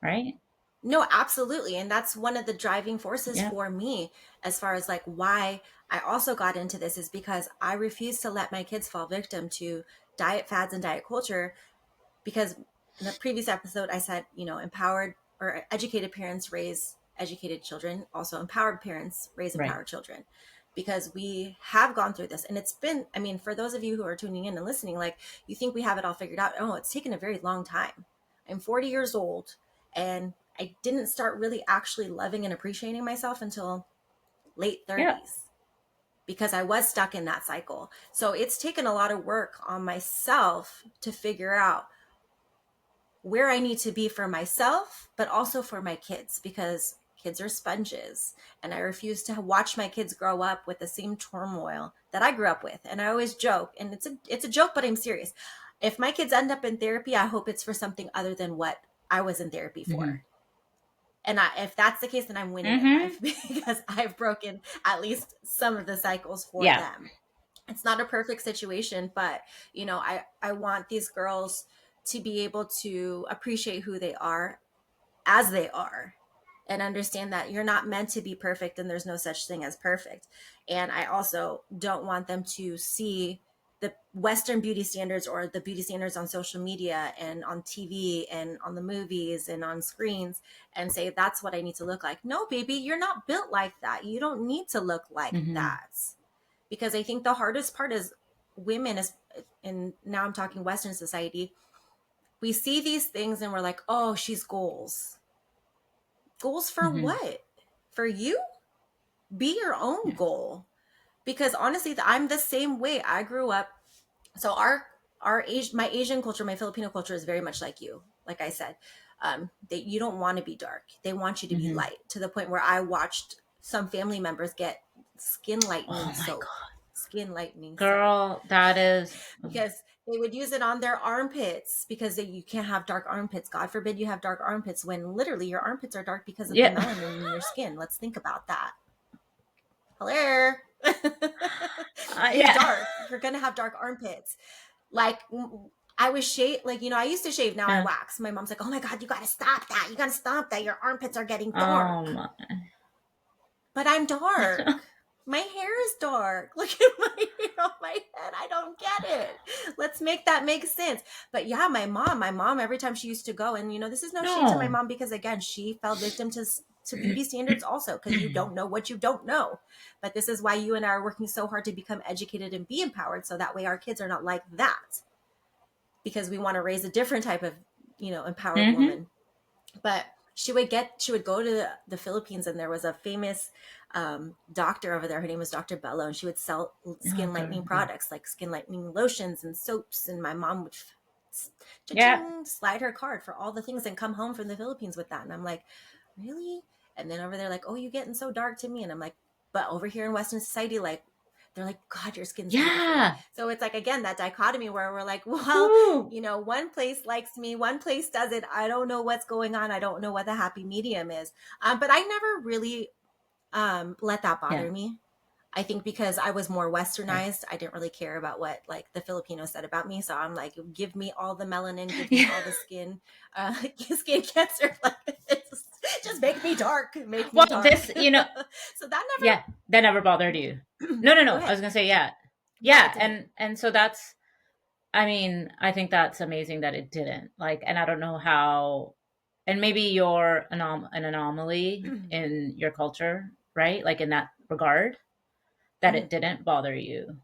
[SPEAKER 2] right?
[SPEAKER 1] No, absolutely. And that's one of the driving forces
[SPEAKER 2] Yeah.
[SPEAKER 1] for me as far as like why I also got into this is because I refuse to let my kids fall victim to diet fads and diet culture. Because in the previous episode, I said, empowered or educated parents raise educated children. Also, empowered parents raise
[SPEAKER 2] Right.
[SPEAKER 1] empowered children. Because we have gone through this. And it's been, I mean, for those of you who are tuning in and listening, like you think we have it all figured out. Oh, it's taken a very long time. I'm 40 years old and I didn't start really actually loving and appreciating myself until late
[SPEAKER 2] Yeah.
[SPEAKER 1] 30s because I was stuck in that cycle. So it's taken a lot of work on myself to figure out where I need to be for myself, but also for my kids because kids are sponges. And I refuse to watch my kids grow up with the same turmoil that I grew up with. And I always joke, and it's a joke, but I'm serious. If my kids end up in therapy, I hope it's for something other than what I was in therapy
[SPEAKER 2] Mm-hmm.
[SPEAKER 1] for. And if that's the case, then I'm winning in
[SPEAKER 2] Mm-hmm.
[SPEAKER 1] life because I've broken at least some of the cycles for
[SPEAKER 2] Yeah.
[SPEAKER 1] them. It's not a perfect situation, but I want these girls to be able to appreciate who they are as they are and understand that you're not meant to be perfect and there's no such thing as perfect. And I also don't want them to see the Western beauty standards or the beauty standards on social media and on TV and on the movies and on screens and say, that's what I need to look like. No, baby, you're not built like that. You don't need to look like
[SPEAKER 2] Mm-hmm.
[SPEAKER 1] that. Because I think the hardest part is women is, and now I'm talking Western society, we see these things and we're like, oh, she's goals. Goals for
[SPEAKER 2] Mm-hmm.
[SPEAKER 1] what? For you? Be your own
[SPEAKER 2] Yeah.
[SPEAKER 1] goal. Because honestly, I'm the same way. I grew up, so our age, my Asian culture, my Filipino culture is very much like you. Like I said, that you don't want to be dark. They want you to be
[SPEAKER 2] Mm-hmm.
[SPEAKER 1] light, to the point where I watched some family members get skin lightening
[SPEAKER 2] Oh my
[SPEAKER 1] soap.
[SPEAKER 2] God.
[SPEAKER 1] Skin lightening soap.
[SPEAKER 2] Girl, that is.
[SPEAKER 1] Because they would use it on their armpits because you can't have dark armpits. God forbid you have dark armpits when literally your armpits are dark because of the
[SPEAKER 2] Yeah.
[SPEAKER 1] melanin in your skin. Let's think about that. Hello. You're
[SPEAKER 2] Yeah.
[SPEAKER 1] dark. You're going to have dark armpits. Like, I was shaved, like, I used to shave, now I wax. My mom's like, oh my God, you got to stop that. You got to stop that. Your armpits are getting dark.
[SPEAKER 2] My.
[SPEAKER 1] But I'm dark. My hair is dark. Look at my hair on my head. I don't get it. Let's make that make sense. But yeah, my mom, every time she used to go, and this is no shade to my mom, because again, she fell victim to beauty standards also, because you don't know what you don't know. But this is why you and I are working so hard to become educated and be empowered, so that way our kids are not like that. Because we want to raise a different type of, empowered
[SPEAKER 2] Mm-hmm.
[SPEAKER 1] woman. But she would go to the Philippines, and there was a famous doctor over there. Her name was Dr. Bello, and she would sell skin lightening products, like skin lightening lotions and soaps. And my mom would slide her card for all the things and come home from the Philippines with that. And I'm like, really? And then over there, like, oh, you getting so dark to me. And I'm like, but over here in Western society, like, they're like, God, your skin's beautiful. So it's like, again, that dichotomy where we're like, well, one place likes me, one place doesn't. I don't know what's going on. I don't know what the happy medium is. But I never really let that bother me. I think because I was more westernized, I didn't really care about what like the Filipinos said about me. So I'm like, give me all the melanin, give me all the skin cancer. Like, just make me dark, make me dark.
[SPEAKER 2] This,
[SPEAKER 1] so that never,
[SPEAKER 2] that never bothered you. No. I was gonna say, and so that's, I mean, I think that's amazing that it didn't. Like, and I don't know how, and maybe you're an anomaly in your culture, right? Like in that regard, that it didn't bother you.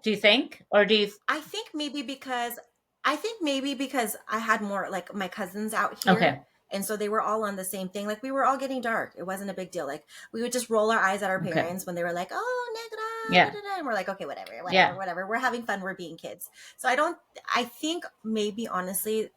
[SPEAKER 2] Do you think, or do you?
[SPEAKER 1] I think maybe because I had more like my cousins out here.
[SPEAKER 2] Okay.
[SPEAKER 1] And so they were all on the same thing. Like we were all getting dark. It wasn't a big deal. Like we would just roll our eyes at our parents when they were like, oh, negra. And we're like, okay, whatever. We're having fun. We're being kids. So I think maybe honestly,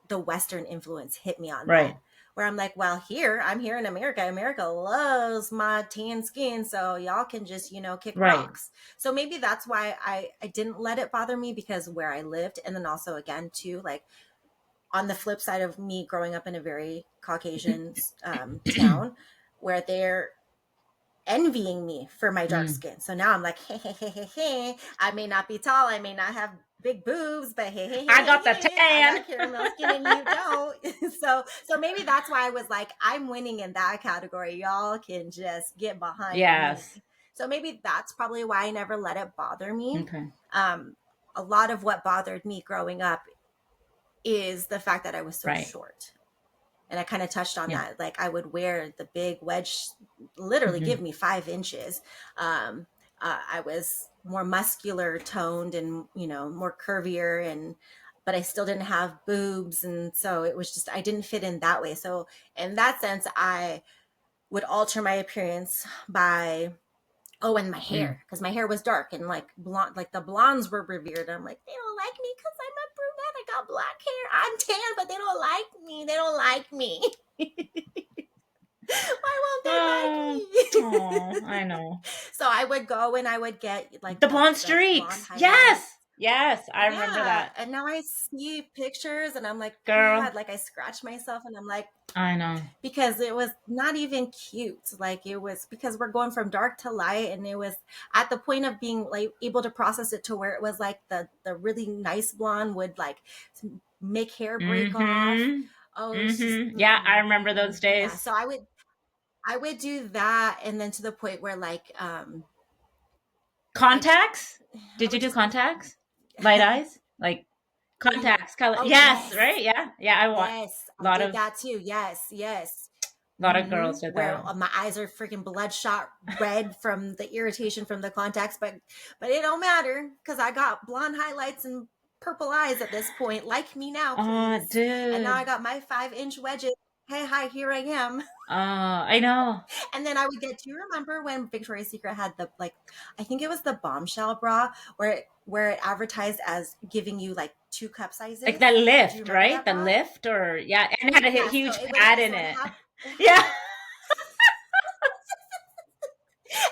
[SPEAKER 1] the Western influence hit me on that. Where I'm like, well, I'm here in America. America loves my tan skin. So y'all can just, kick rocks. So maybe that's why I didn't let it bother me, because where I lived. And then also again, too, like on the flip side of me growing up in a very Caucasian town where they're envying me for my dark skin. So now I'm like, hey, I may not be tall. I may not have big boobs, but hey,
[SPEAKER 2] I got the tan.
[SPEAKER 1] I got caramel skin and you don't. so maybe that's why I was like, I'm winning in that category. Y'all can just get behind me. So maybe that's probably why I never let it bother me.
[SPEAKER 2] Okay.
[SPEAKER 1] A lot of what bothered me growing up is the fact that I was so short. And I kind of touched on that. Like I would wear the big wedge, literally give me 5 inches. I was more muscular toned and, more curvier, but I still didn't have boobs. And so it was just, I didn't fit in that way. So in that sense, I would alter my appearance by, and my hair, because my hair was dark and like blonde, like the blondes were revered. I'm like, they don't like me because I'm a brunette. I got black hair. I'm tan, but they don't like me. They don't like me. Why won't they like
[SPEAKER 2] me? I know.
[SPEAKER 1] So I would go and I would get like
[SPEAKER 2] the blonde streaks. Yes, I remember that.
[SPEAKER 1] And now I see pictures and I'm like,
[SPEAKER 2] girl,
[SPEAKER 1] God, like I scratch myself and I'm like,
[SPEAKER 2] I know,
[SPEAKER 1] because it was not even cute. Like it was, because we're going from dark to light, and it was at the point of being like able to process it to where it was like the really nice blonde would like make hair break off. Oh,
[SPEAKER 2] I remember those days.
[SPEAKER 1] So I would do that, and then to the point where like
[SPEAKER 2] contacts. Did you do contacts? light eyes, like
[SPEAKER 1] Mhm.
[SPEAKER 2] contacts, color.
[SPEAKER 1] Oh,
[SPEAKER 2] Yes,
[SPEAKER 1] yes.
[SPEAKER 2] right? Yeah, yeah. I want
[SPEAKER 1] Yes,
[SPEAKER 2] a
[SPEAKER 1] I
[SPEAKER 2] lot
[SPEAKER 1] did
[SPEAKER 2] of
[SPEAKER 1] that too. Yes, yes.
[SPEAKER 2] girls did
[SPEAKER 1] Where
[SPEAKER 2] that.
[SPEAKER 1] my eyes are freaking bloodshot red from the irritation from the contacts, but it don't matter because I got blonde highlights and purple eyes at this point. Like me now,
[SPEAKER 2] Oh,
[SPEAKER 1] please. And now I
[SPEAKER 2] dude.
[SPEAKER 1] got my 5-inch wedges. Hey, hi, here I am.
[SPEAKER 2] I know.
[SPEAKER 1] And then I would get. Do you remember when Victoria's Secret had the like? I think it was the bombshell bra where it advertised as giving you like 2 cup
[SPEAKER 2] Like
[SPEAKER 1] sizes.
[SPEAKER 2] that
[SPEAKER 1] Do you
[SPEAKER 2] lift,
[SPEAKER 1] remember
[SPEAKER 2] right?
[SPEAKER 1] that
[SPEAKER 2] The
[SPEAKER 1] bra?
[SPEAKER 2] lift, or yeah, and it had a
[SPEAKER 1] Yeah. So
[SPEAKER 2] huge
[SPEAKER 1] it would.
[SPEAKER 2] pad in
[SPEAKER 1] So it
[SPEAKER 2] it.
[SPEAKER 1] had.
[SPEAKER 2] Yeah.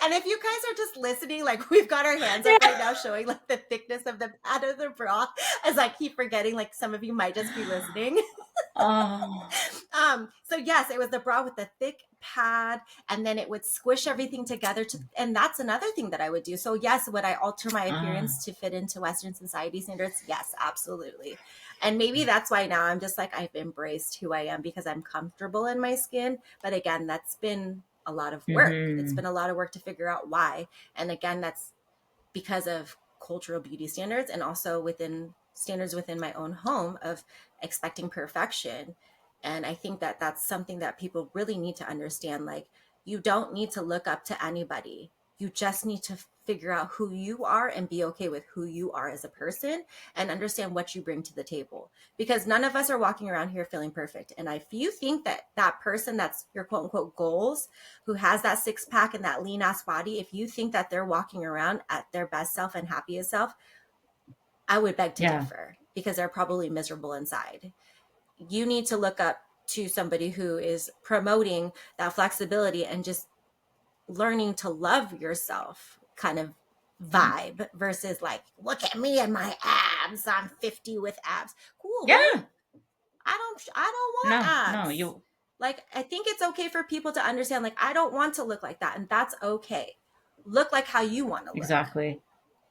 [SPEAKER 1] And if you guys are just listening, like we've got our hands up
[SPEAKER 2] Yeah.
[SPEAKER 1] right now showing like the thickness of the pad of the bra, as I keep forgetting, like some of you might just be listening.
[SPEAKER 2] Oh.
[SPEAKER 1] So yes, it was the bra with the thick pad, and then it would squish everything together and that's another thing that I would do. So yes, would I alter my
[SPEAKER 2] Ah.
[SPEAKER 1] appearance to fit into Western society standards? Yes, absolutely. And maybe that's why now I'm just like I've embraced who I am because I'm comfortable in my skin. But again, that's been a lot of work. It's
[SPEAKER 2] Mm-hmm.
[SPEAKER 1] been a lot of work to figure out why. And again, that's because of cultural beauty standards and also within standards within my own home of expecting perfection. And I think that that's something that people really need to understand. Like, you don't need to look up to anybody. You just need to figure out who you are and be okay with who you are as a person and understand what you bring to the table. Because none of us are walking around here feeling perfect. And if you think that that person that's your quote unquote goals, who has that 6 pack and that lean ass body, if you think that they're walking around at their best self and happiest self, I would beg to
[SPEAKER 2] Yeah.
[SPEAKER 1] differ because they're probably miserable inside. You need to look up to somebody who is promoting that flexibility and just learning to love yourself kind of vibe versus like, look at me and my abs. I'm 50 with abs. Cool, boo.
[SPEAKER 2] Yeah.
[SPEAKER 1] I don't want
[SPEAKER 2] No, no,
[SPEAKER 1] abs.
[SPEAKER 2] you
[SPEAKER 1] Like, I think it's okay for people to understand, like, I don't want to look like that, and that's okay. Look like how you want to look.
[SPEAKER 2] exactly.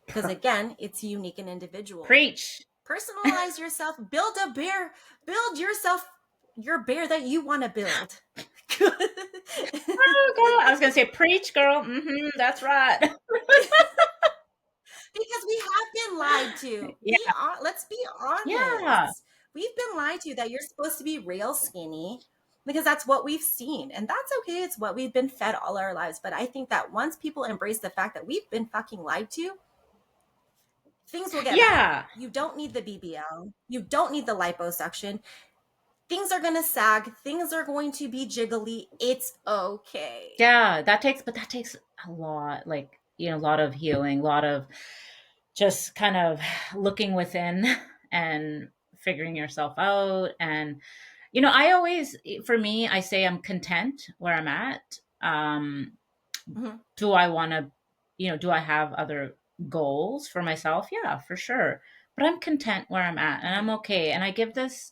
[SPEAKER 1] Because again, it's unique and individual.
[SPEAKER 2] Preach.
[SPEAKER 1] Personalize yourself, build a bear, build yourself your bear that you want to build. Because
[SPEAKER 2] Oh, girl. I was gonna say preach, girl. Mm-hmm. That's right.
[SPEAKER 1] we have been lied to.
[SPEAKER 2] Yeah.
[SPEAKER 1] Let's be
[SPEAKER 2] Yeah.
[SPEAKER 1] honest. We've been lied to that you're supposed to be real skinny because that's what we've seen. And that's okay. It's what we've been fed all our lives. But I think that once people embrace the fact that we've been fucking lied to, things will get better.
[SPEAKER 2] Yeah.
[SPEAKER 1] You don't need the BBL. You don't need the liposuction. Things are going to sag. Things are going to be jiggly. It's okay.
[SPEAKER 2] Yeah. That takes a lot, like, a lot of healing, a lot of just kind of looking within and figuring yourself out. And, I always, for me, I say I'm content where I'm at.
[SPEAKER 1] Mm-hmm.
[SPEAKER 2] Do I want to, do I have other goals for myself? Yeah, for sure. But I'm content where I'm at and I'm
[SPEAKER 1] Mm-hmm.
[SPEAKER 2] okay. And I give this,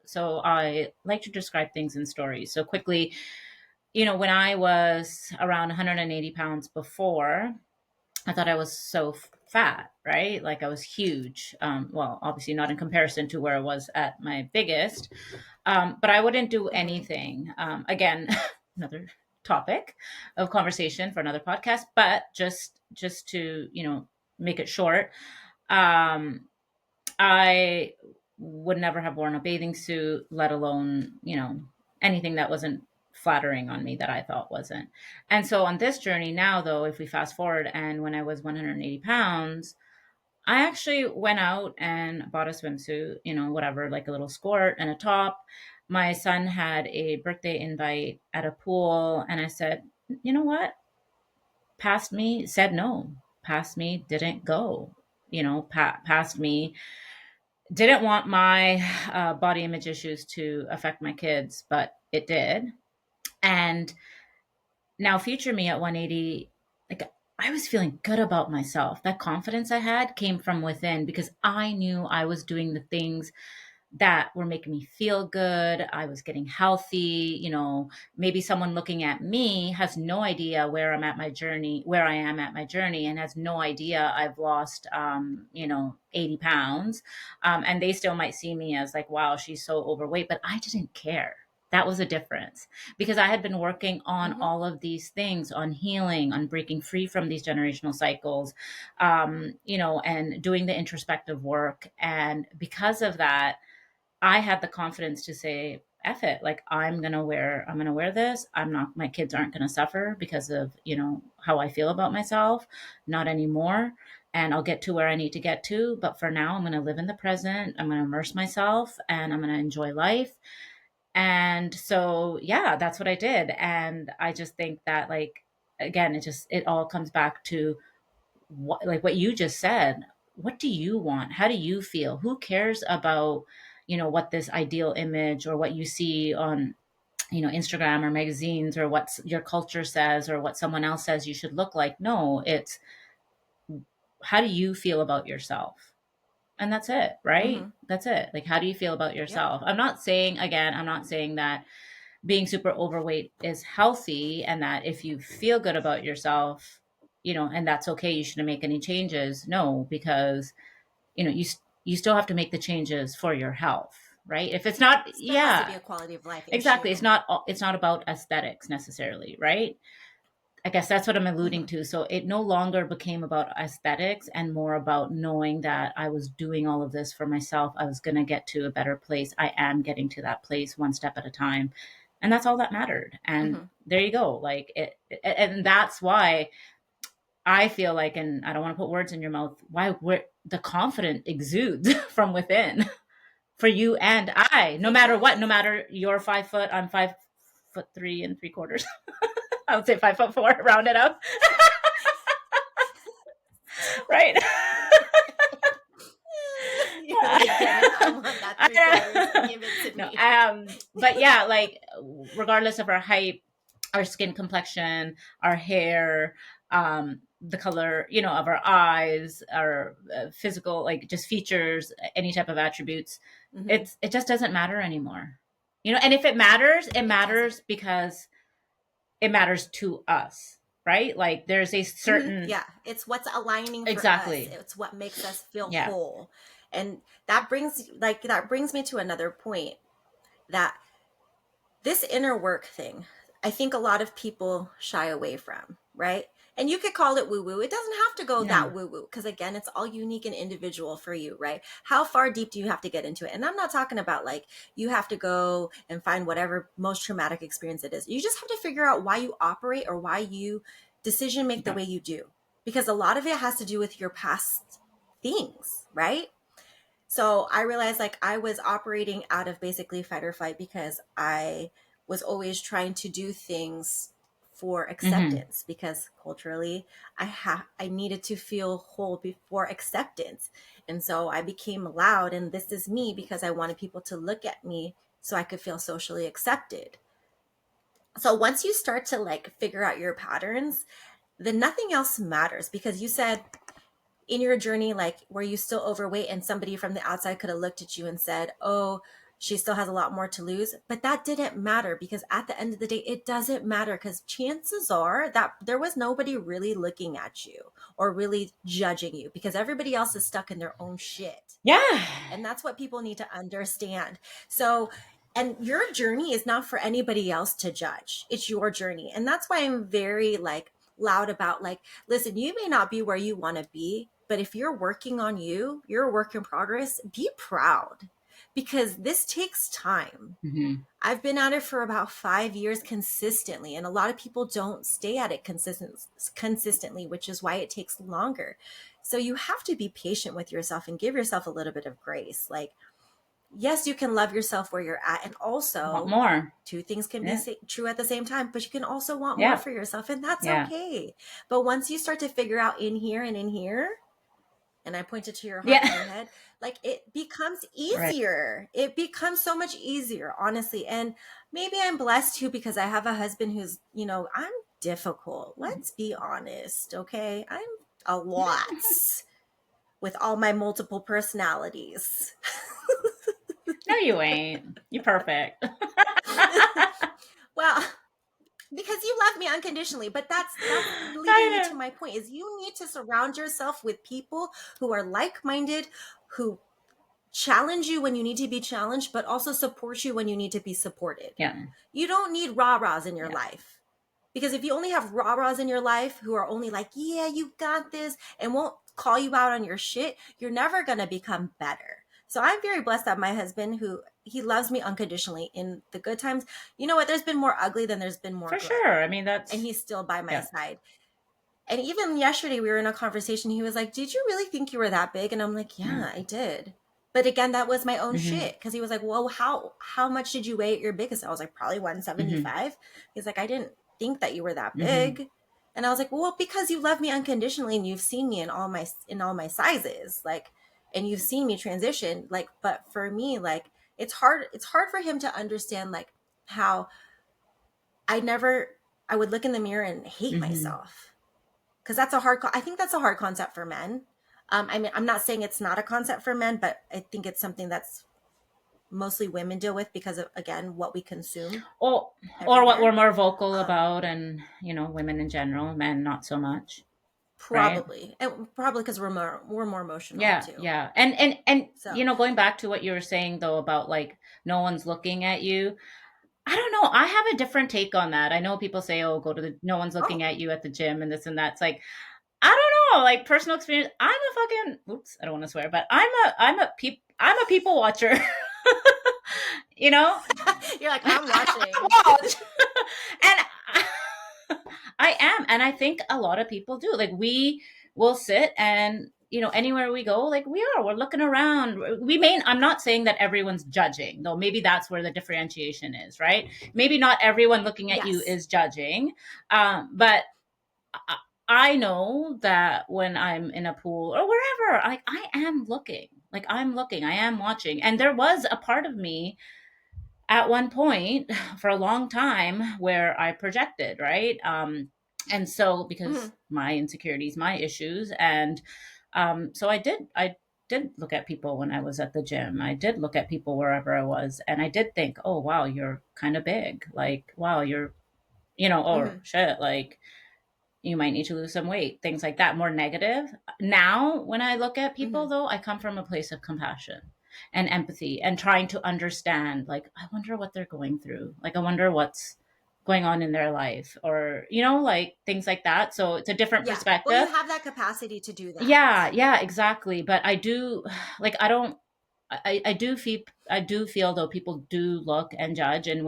[SPEAKER 2] so I like to describe things in stories. So quickly, when I was around 180 pounds before, I thought I was so fat, right? Like I was huge. Well, obviously not in comparison to where I was at my biggest, but I wouldn't do
[SPEAKER 1] Mm-hmm.
[SPEAKER 2] anything. Again, another topic of conversation for another podcast, but just to make it short, um, I would never have worn a bathing suit, let alone anything that wasn't flattering on me that I thought wasn't. And so on this journey now, though, if we fast forward, and when I was 180 pounds, I actually went out and bought a swimsuit, whatever, like a little skirt and a top. My son had a birthday invite at a pool, and I said, you know what? Past me said no. Past me didn't go. Past me didn't want my body image issues to affect my kids, but it did. And now, future me at 180, like I was feeling good about myself. That confidence I had came from within because I knew I was doing the things that were making me feel good. I was getting healthy. Maybe someone looking at me has no idea where I am at my journey, and has no idea I've lost, 80 pounds. And they still might see me as like, wow, she's so overweight, but I didn't care. That was a difference, because I had been working on
[SPEAKER 1] Mm-hmm.
[SPEAKER 2] all of these things, on healing, on breaking free from these generational cycles, and doing the introspective work. And because of that, I had the confidence to say, F it. Like, I'm gonna wear this. I'm not, my kids aren't gonna suffer because of, how I feel about myself. Not anymore. And I'll get to where I need to get to. But for now, I'm gonna live in the present. I'm gonna immerse myself and I'm gonna enjoy life. And so, yeah, that's what I did. And I just think that, like, again, it all comes back to what you just said. What do you want? How do you feel? Who cares about, what this ideal image or what you see on, Instagram or magazines, or what your culture says or what someone else says you should look like? No, it's, how do you feel about yourself? And that's it, right?
[SPEAKER 1] Mm-hmm.
[SPEAKER 2] That's it. Like, how do you feel about
[SPEAKER 1] Yep.
[SPEAKER 2] yourself? I'm not saying that being super overweight is healthy, and that if you feel good about yourself, and that's okay, you shouldn't make any changes. No, because you still have to make the changes for your health, right? If it's not,
[SPEAKER 1] Still has to
[SPEAKER 2] yeah,
[SPEAKER 1] be a quality of life
[SPEAKER 2] exactly.
[SPEAKER 1] issue.
[SPEAKER 2] It's not about aesthetics necessarily, right? I guess that's what I'm alluding
[SPEAKER 1] Mm-hmm.
[SPEAKER 2] to. So it no longer became about aesthetics and more about knowing that I was doing all of this for myself. I was going to get to a better place. I am getting to that place one step at a time. And that's all that mattered. And
[SPEAKER 1] Mm-hmm.
[SPEAKER 2] there you go. Like and that's why I feel like, and I don't want to put words in your mouth, why the confidence exudes from within for you and I, no
[SPEAKER 1] It
[SPEAKER 2] matter what, no
[SPEAKER 1] does.
[SPEAKER 2] matter you're 5 foot, I'm 5 foot 3 3/4. I would say 5 foot 4, round it up. Right.
[SPEAKER 1] You really get it. I want that three quarters. Give it to
[SPEAKER 2] No,
[SPEAKER 1] me.
[SPEAKER 2] but yeah, like, regardless of our height, our skin complexion, our hair, the color, of our eyes, our physical, like, just features, any type of attributes,
[SPEAKER 1] Mm-hmm.
[SPEAKER 2] it just doesn't matter anymore. And if it matters, it
[SPEAKER 1] It doesn't.
[SPEAKER 2] matters because it matters to us, right? Like, there's a
[SPEAKER 1] Mm-hmm.
[SPEAKER 2] certain,
[SPEAKER 1] Yeah, it's what's aligning for us.
[SPEAKER 2] exactly,
[SPEAKER 1] It's what makes us feel
[SPEAKER 2] yeah.
[SPEAKER 1] whole, and that brings me to another point, that this inner work thing, I think a lot of people shy away from, right? And you could call it woo woo. It doesn't have to go
[SPEAKER 2] Yeah.
[SPEAKER 1] that woo woo, because again, it's all unique and individual for you, right? How far deep do you have to get into it? And I'm not talking about like you have to go and find whatever most traumatic experience it is. You just have to figure out why you operate or why you decision make the
[SPEAKER 2] Yeah.
[SPEAKER 1] way you do, because a lot of it has to do with your past things, right? So I realized like I was operating out of basically fight or flight because I was always trying to do things for
[SPEAKER 2] Hmm.
[SPEAKER 1] acceptance, because culturally I needed to feel whole before acceptance. And so I became loud and this is me because I wanted people to look at me so I could feel socially accepted. So once you start to like figure out your patterns, then nothing else matters, because you said in your journey, like were you still overweight and somebody from the outside could have looked at you and said, oh, she still has a lot more to lose. But that didn't matter, because at the end of the day, it doesn't matter, because chances are that there was nobody really looking at you or really judging you, because everybody else is stuck in their own shit.
[SPEAKER 2] Yeah.
[SPEAKER 1] And that's what people need to understand. So, and your journey is not for anybody else to judge. It's your journey. And that's why I'm very like loud about like, listen, you may not be where you want to be, but if you're working on you, you're a work in progress, be proud, because this takes time.
[SPEAKER 2] Hmm.
[SPEAKER 1] I've been at it for about 5 years consistently, and a lot of people don't stay at it consistently, which is why it takes longer. So you have to be patient with yourself and give yourself a little bit of grace. Like, yes, you can love yourself where you're at, and
[SPEAKER 2] Want
[SPEAKER 1] also
[SPEAKER 2] more?
[SPEAKER 1] two things can be
[SPEAKER 2] Yeah.
[SPEAKER 1] true at the same time, but you can also want more
[SPEAKER 2] Yeah.
[SPEAKER 1] for yourself, and that's
[SPEAKER 2] Yeah.
[SPEAKER 1] okay. But once you start to figure out in here and in here, and I pointed to your heart and
[SPEAKER 2] Yeah.
[SPEAKER 1] your head, like it becomes
[SPEAKER 2] Right.
[SPEAKER 1] easier. It becomes so much easier, honestly. And maybe I'm blessed too, because I have a husband who's, I'm difficult. Let's be honest, okay? I'm a lot with all my multiple personalities.
[SPEAKER 2] No, you ain't. You perfect.
[SPEAKER 1] Well, because you love me unconditionally, but that's leading
[SPEAKER 2] I
[SPEAKER 1] me to
[SPEAKER 2] know.
[SPEAKER 1] my point, is you need to surround yourself with people who are like-minded, who challenge you when you need to be challenged, but also support you when you need to be supported.
[SPEAKER 2] Yeah.
[SPEAKER 1] You don't need rah-rahs in your
[SPEAKER 2] Yeah.
[SPEAKER 1] life. Because if you only have rah-rahs in your life who are only like, yeah, you got this, and won't call you out on your shit, you're never going to become better. So I'm very blessed that my husband, who he loves me unconditionally in the good times. You know what? There's been more ugly than there's been more
[SPEAKER 2] For
[SPEAKER 1] good.
[SPEAKER 2] sure. I mean,
[SPEAKER 1] And
[SPEAKER 2] that's,
[SPEAKER 1] he's still by my
[SPEAKER 2] yeah.
[SPEAKER 1] side. And even yesterday, we were in a conversation. He was like, did you really think you were that big? And I'm like,
[SPEAKER 2] Yeah.
[SPEAKER 1] yeah, I did. But again, that was my own
[SPEAKER 2] Mm-hmm.
[SPEAKER 1] shit. Because he was like, well, how much did you weigh at your biggest? I was like, probably
[SPEAKER 2] Mm-hmm.
[SPEAKER 1] 175. He's like, I didn't think that you were that
[SPEAKER 2] Mm-hmm.
[SPEAKER 1] big. And I was like, well, because you love me unconditionally and you've seen me in all my sizes, like, and you've seen me transition, like, but for me, like, it's hard for him to understand, like, how I would look in the mirror and hate
[SPEAKER 2] Mm-hmm.
[SPEAKER 1] myself, because I think that's a hard concept for men. I mean, I'm not saying it's not a concept for men, but I think it's something that's mostly women deal with because of, again, what we consume
[SPEAKER 2] Or what we're
[SPEAKER 1] everywhere.
[SPEAKER 2] more vocal
[SPEAKER 1] Um,
[SPEAKER 2] about, and women in general, men not so much, right?
[SPEAKER 1] Probably, and probably because we're more emotional
[SPEAKER 2] Yeah,
[SPEAKER 1] too.
[SPEAKER 2] yeah. And
[SPEAKER 1] So,
[SPEAKER 2] going back to what you were saying though about like no one's looking at you. I don't know. I have a different take on that. I know people say, "Oh, go to the no one's looking
[SPEAKER 1] oh,
[SPEAKER 2] at you at the gym and this and that." It's like I don't know, like personal experience. I'm a fucking oops, I don't want to swear, but I'm a people watcher. you know?
[SPEAKER 1] you're like, I'm watching.
[SPEAKER 2] Watch. and I am, and I think a lot of people do. Like we will sit and anywhere we go, like we're looking around. I'm not saying that everyone's judging, though. Maybe that's where the differentiation is, right? Maybe not everyone looking at you
[SPEAKER 1] Yes.
[SPEAKER 2] is judging, but I I know that when I'm in a pool or wherever, like I am looking, like I'm looking, I am watching, and there was a part of me at one point for a long time where I projected, right? And so
[SPEAKER 1] Mm-hmm.
[SPEAKER 2] because my insecurities, my issues, and so I did look at people when I was at the gym. I did look at people wherever I was, and I did think, oh wow, you're kind of big. Like wow, you're or
[SPEAKER 1] Mm-hmm.
[SPEAKER 2] shit, like you might need to lose some weight, things like that, more negative. Now, when I look at people,
[SPEAKER 1] Mm-hmm.
[SPEAKER 2] though, I come from a place of compassion and empathy and trying to understand, like, I wonder what they're going through. Like, I wonder what's going on in their life or, like things like that. So it's a different
[SPEAKER 1] Yeah. Well, you
[SPEAKER 2] perspective.
[SPEAKER 1] have that capacity to do that.
[SPEAKER 2] Yeah, yeah, exactly. But I do, like, I don't, I do feel though people do look and judge, and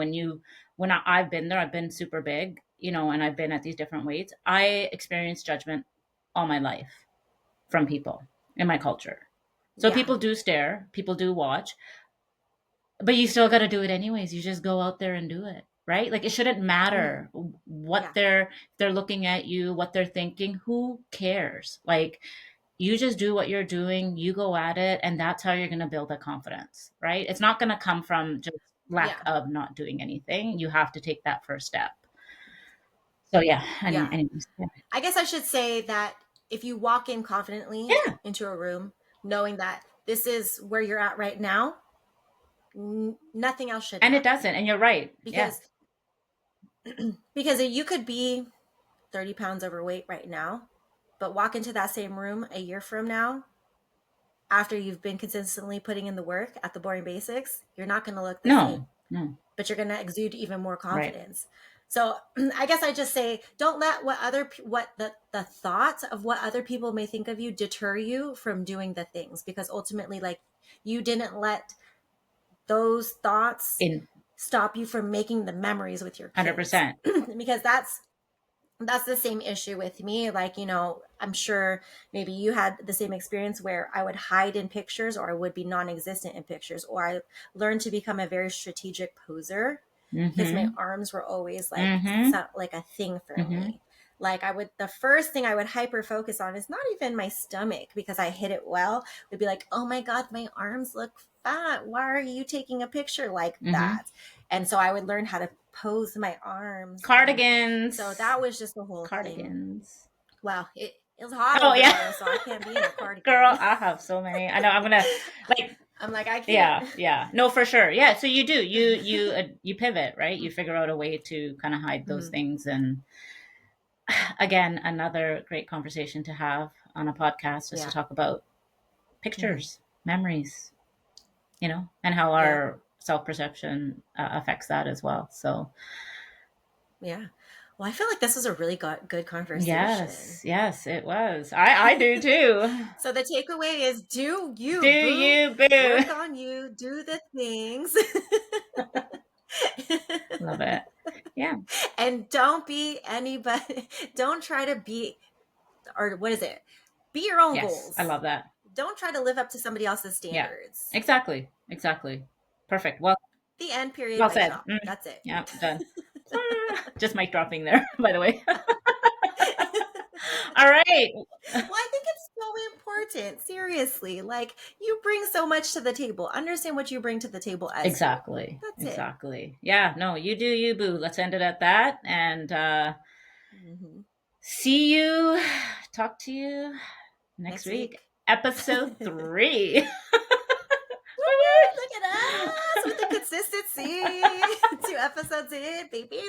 [SPEAKER 2] I've been there, I've been super big, and I've been at these different weights. I experienced judgment all my life from people in my culture. So
[SPEAKER 1] Yeah.
[SPEAKER 2] people do stare, people do watch, but you still got to do it anyways. You just go out there and do it, right? Like it shouldn't
[SPEAKER 1] Mm-hmm.
[SPEAKER 2] matter what
[SPEAKER 1] Yeah.
[SPEAKER 2] they're looking at you, what they're thinking. Who cares? Like you just do what you're doing, you go at it, and that's how you're going to build a confidence, right? It's not going to come from just lack
[SPEAKER 1] Yeah.
[SPEAKER 2] of not doing anything. You have to take that first step. So yeah,
[SPEAKER 1] Yeah.
[SPEAKER 2] anyways, yeah.
[SPEAKER 1] I guess I should say that if you walk in confidently
[SPEAKER 2] Yeah.
[SPEAKER 1] into a room, knowing that this is where you're at right now, nothing else should
[SPEAKER 2] And it
[SPEAKER 1] happen.
[SPEAKER 2] doesn't, and you're right. Yeah.
[SPEAKER 1] Because because you could be 30 pounds overweight right now, but walk into that same room a year from now, after you've been consistently putting in the work at the boring basics, you're not going to look the same,
[SPEAKER 2] No. No.
[SPEAKER 1] but you're going to exude even more
[SPEAKER 2] Right.
[SPEAKER 1] confidence. So I guess I just say, don't let what the thoughts of what other people may think of you deter you from doing the things, because ultimately, like, you didn't let those thoughts
[SPEAKER 2] In
[SPEAKER 1] stop you from making the memories with your kids.
[SPEAKER 2] 100%.
[SPEAKER 1] Because that's the same issue with me. Like, I'm sure maybe you had the same experience where I would hide in pictures, or I would be non-existent in pictures, or I learned to become a very strategic poser because my
[SPEAKER 2] Mm-hmm.
[SPEAKER 1] arms were always like
[SPEAKER 2] Mm-hmm.
[SPEAKER 1] like a thing for
[SPEAKER 2] Mm-hmm.
[SPEAKER 1] me. Like, the first thing I would hyper focus on is not even my stomach, because I hit it well, would be like, oh my god, my arms look fat, why are you taking a picture like
[SPEAKER 2] Mm-hmm.
[SPEAKER 1] that? And so I would learn how to pose my arms, and so
[SPEAKER 2] Cardigans.
[SPEAKER 1] that was just the whole thing.
[SPEAKER 2] Cardigans.
[SPEAKER 1] Wow, it was hot
[SPEAKER 2] Oh
[SPEAKER 1] over
[SPEAKER 2] yeah.
[SPEAKER 1] there, so I can't be in a
[SPEAKER 2] Girl,
[SPEAKER 1] cardigan.
[SPEAKER 2] I have so many. I know I'm gonna like
[SPEAKER 1] I'm like, I can't.
[SPEAKER 2] yeah, yeah. No, for sure. Yeah, so you do. You pivot, right? You figure out a way to kind of hide those
[SPEAKER 1] Mhm.
[SPEAKER 2] things, and again, another great conversation to have on a podcast is to
[SPEAKER 1] Yeah.
[SPEAKER 2] talk about
[SPEAKER 1] Mhm.
[SPEAKER 2] pictures, memories. and how
[SPEAKER 1] Yeah.
[SPEAKER 2] our self-perception affects that as well. So
[SPEAKER 1] Yeah. Well, I feel like this was a really good conversation.
[SPEAKER 2] yes, it was. I do too.
[SPEAKER 1] So the takeaway is do
[SPEAKER 2] Do
[SPEAKER 1] you, boo.
[SPEAKER 2] you, boo?
[SPEAKER 1] Work on you, do the things.
[SPEAKER 2] Love it. Yeah.
[SPEAKER 1] And don't be anybody. Don't try to be, or what is it? Be your own
[SPEAKER 2] Yes, I
[SPEAKER 1] goals.
[SPEAKER 2] love that.
[SPEAKER 1] Don't try to live up to somebody else's
[SPEAKER 2] Yeah,
[SPEAKER 1] standards.
[SPEAKER 2] exactly. Exactly. Perfect. Well,
[SPEAKER 1] The end, period,
[SPEAKER 2] well
[SPEAKER 1] mic
[SPEAKER 2] said.
[SPEAKER 1] drop. That's it.
[SPEAKER 2] Yeah, done. Just mic dropping there, by the way. All right.
[SPEAKER 1] Well, I think it's so important. Seriously. Like, you bring so much to the table. Understand what you bring to the table as you.
[SPEAKER 2] Exactly.
[SPEAKER 1] That's it.
[SPEAKER 2] Exactly. Yeah, no, you do you, boo. Let's end it at that. And
[SPEAKER 1] Mm-hmm.
[SPEAKER 2] see you, talk to you next
[SPEAKER 1] Next
[SPEAKER 2] week.
[SPEAKER 1] week.
[SPEAKER 2] Episode 3.
[SPEAKER 1] Look at us with the consistency. 2 episodes in, baby.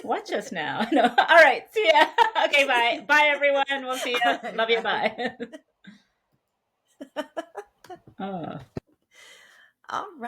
[SPEAKER 2] What just now? No. All right. See ya. Okay. Bye. Bye, everyone. We'll see ya.
[SPEAKER 1] All right,
[SPEAKER 2] Love you.
[SPEAKER 1] bye.
[SPEAKER 2] Bye. Oh.
[SPEAKER 1] All right.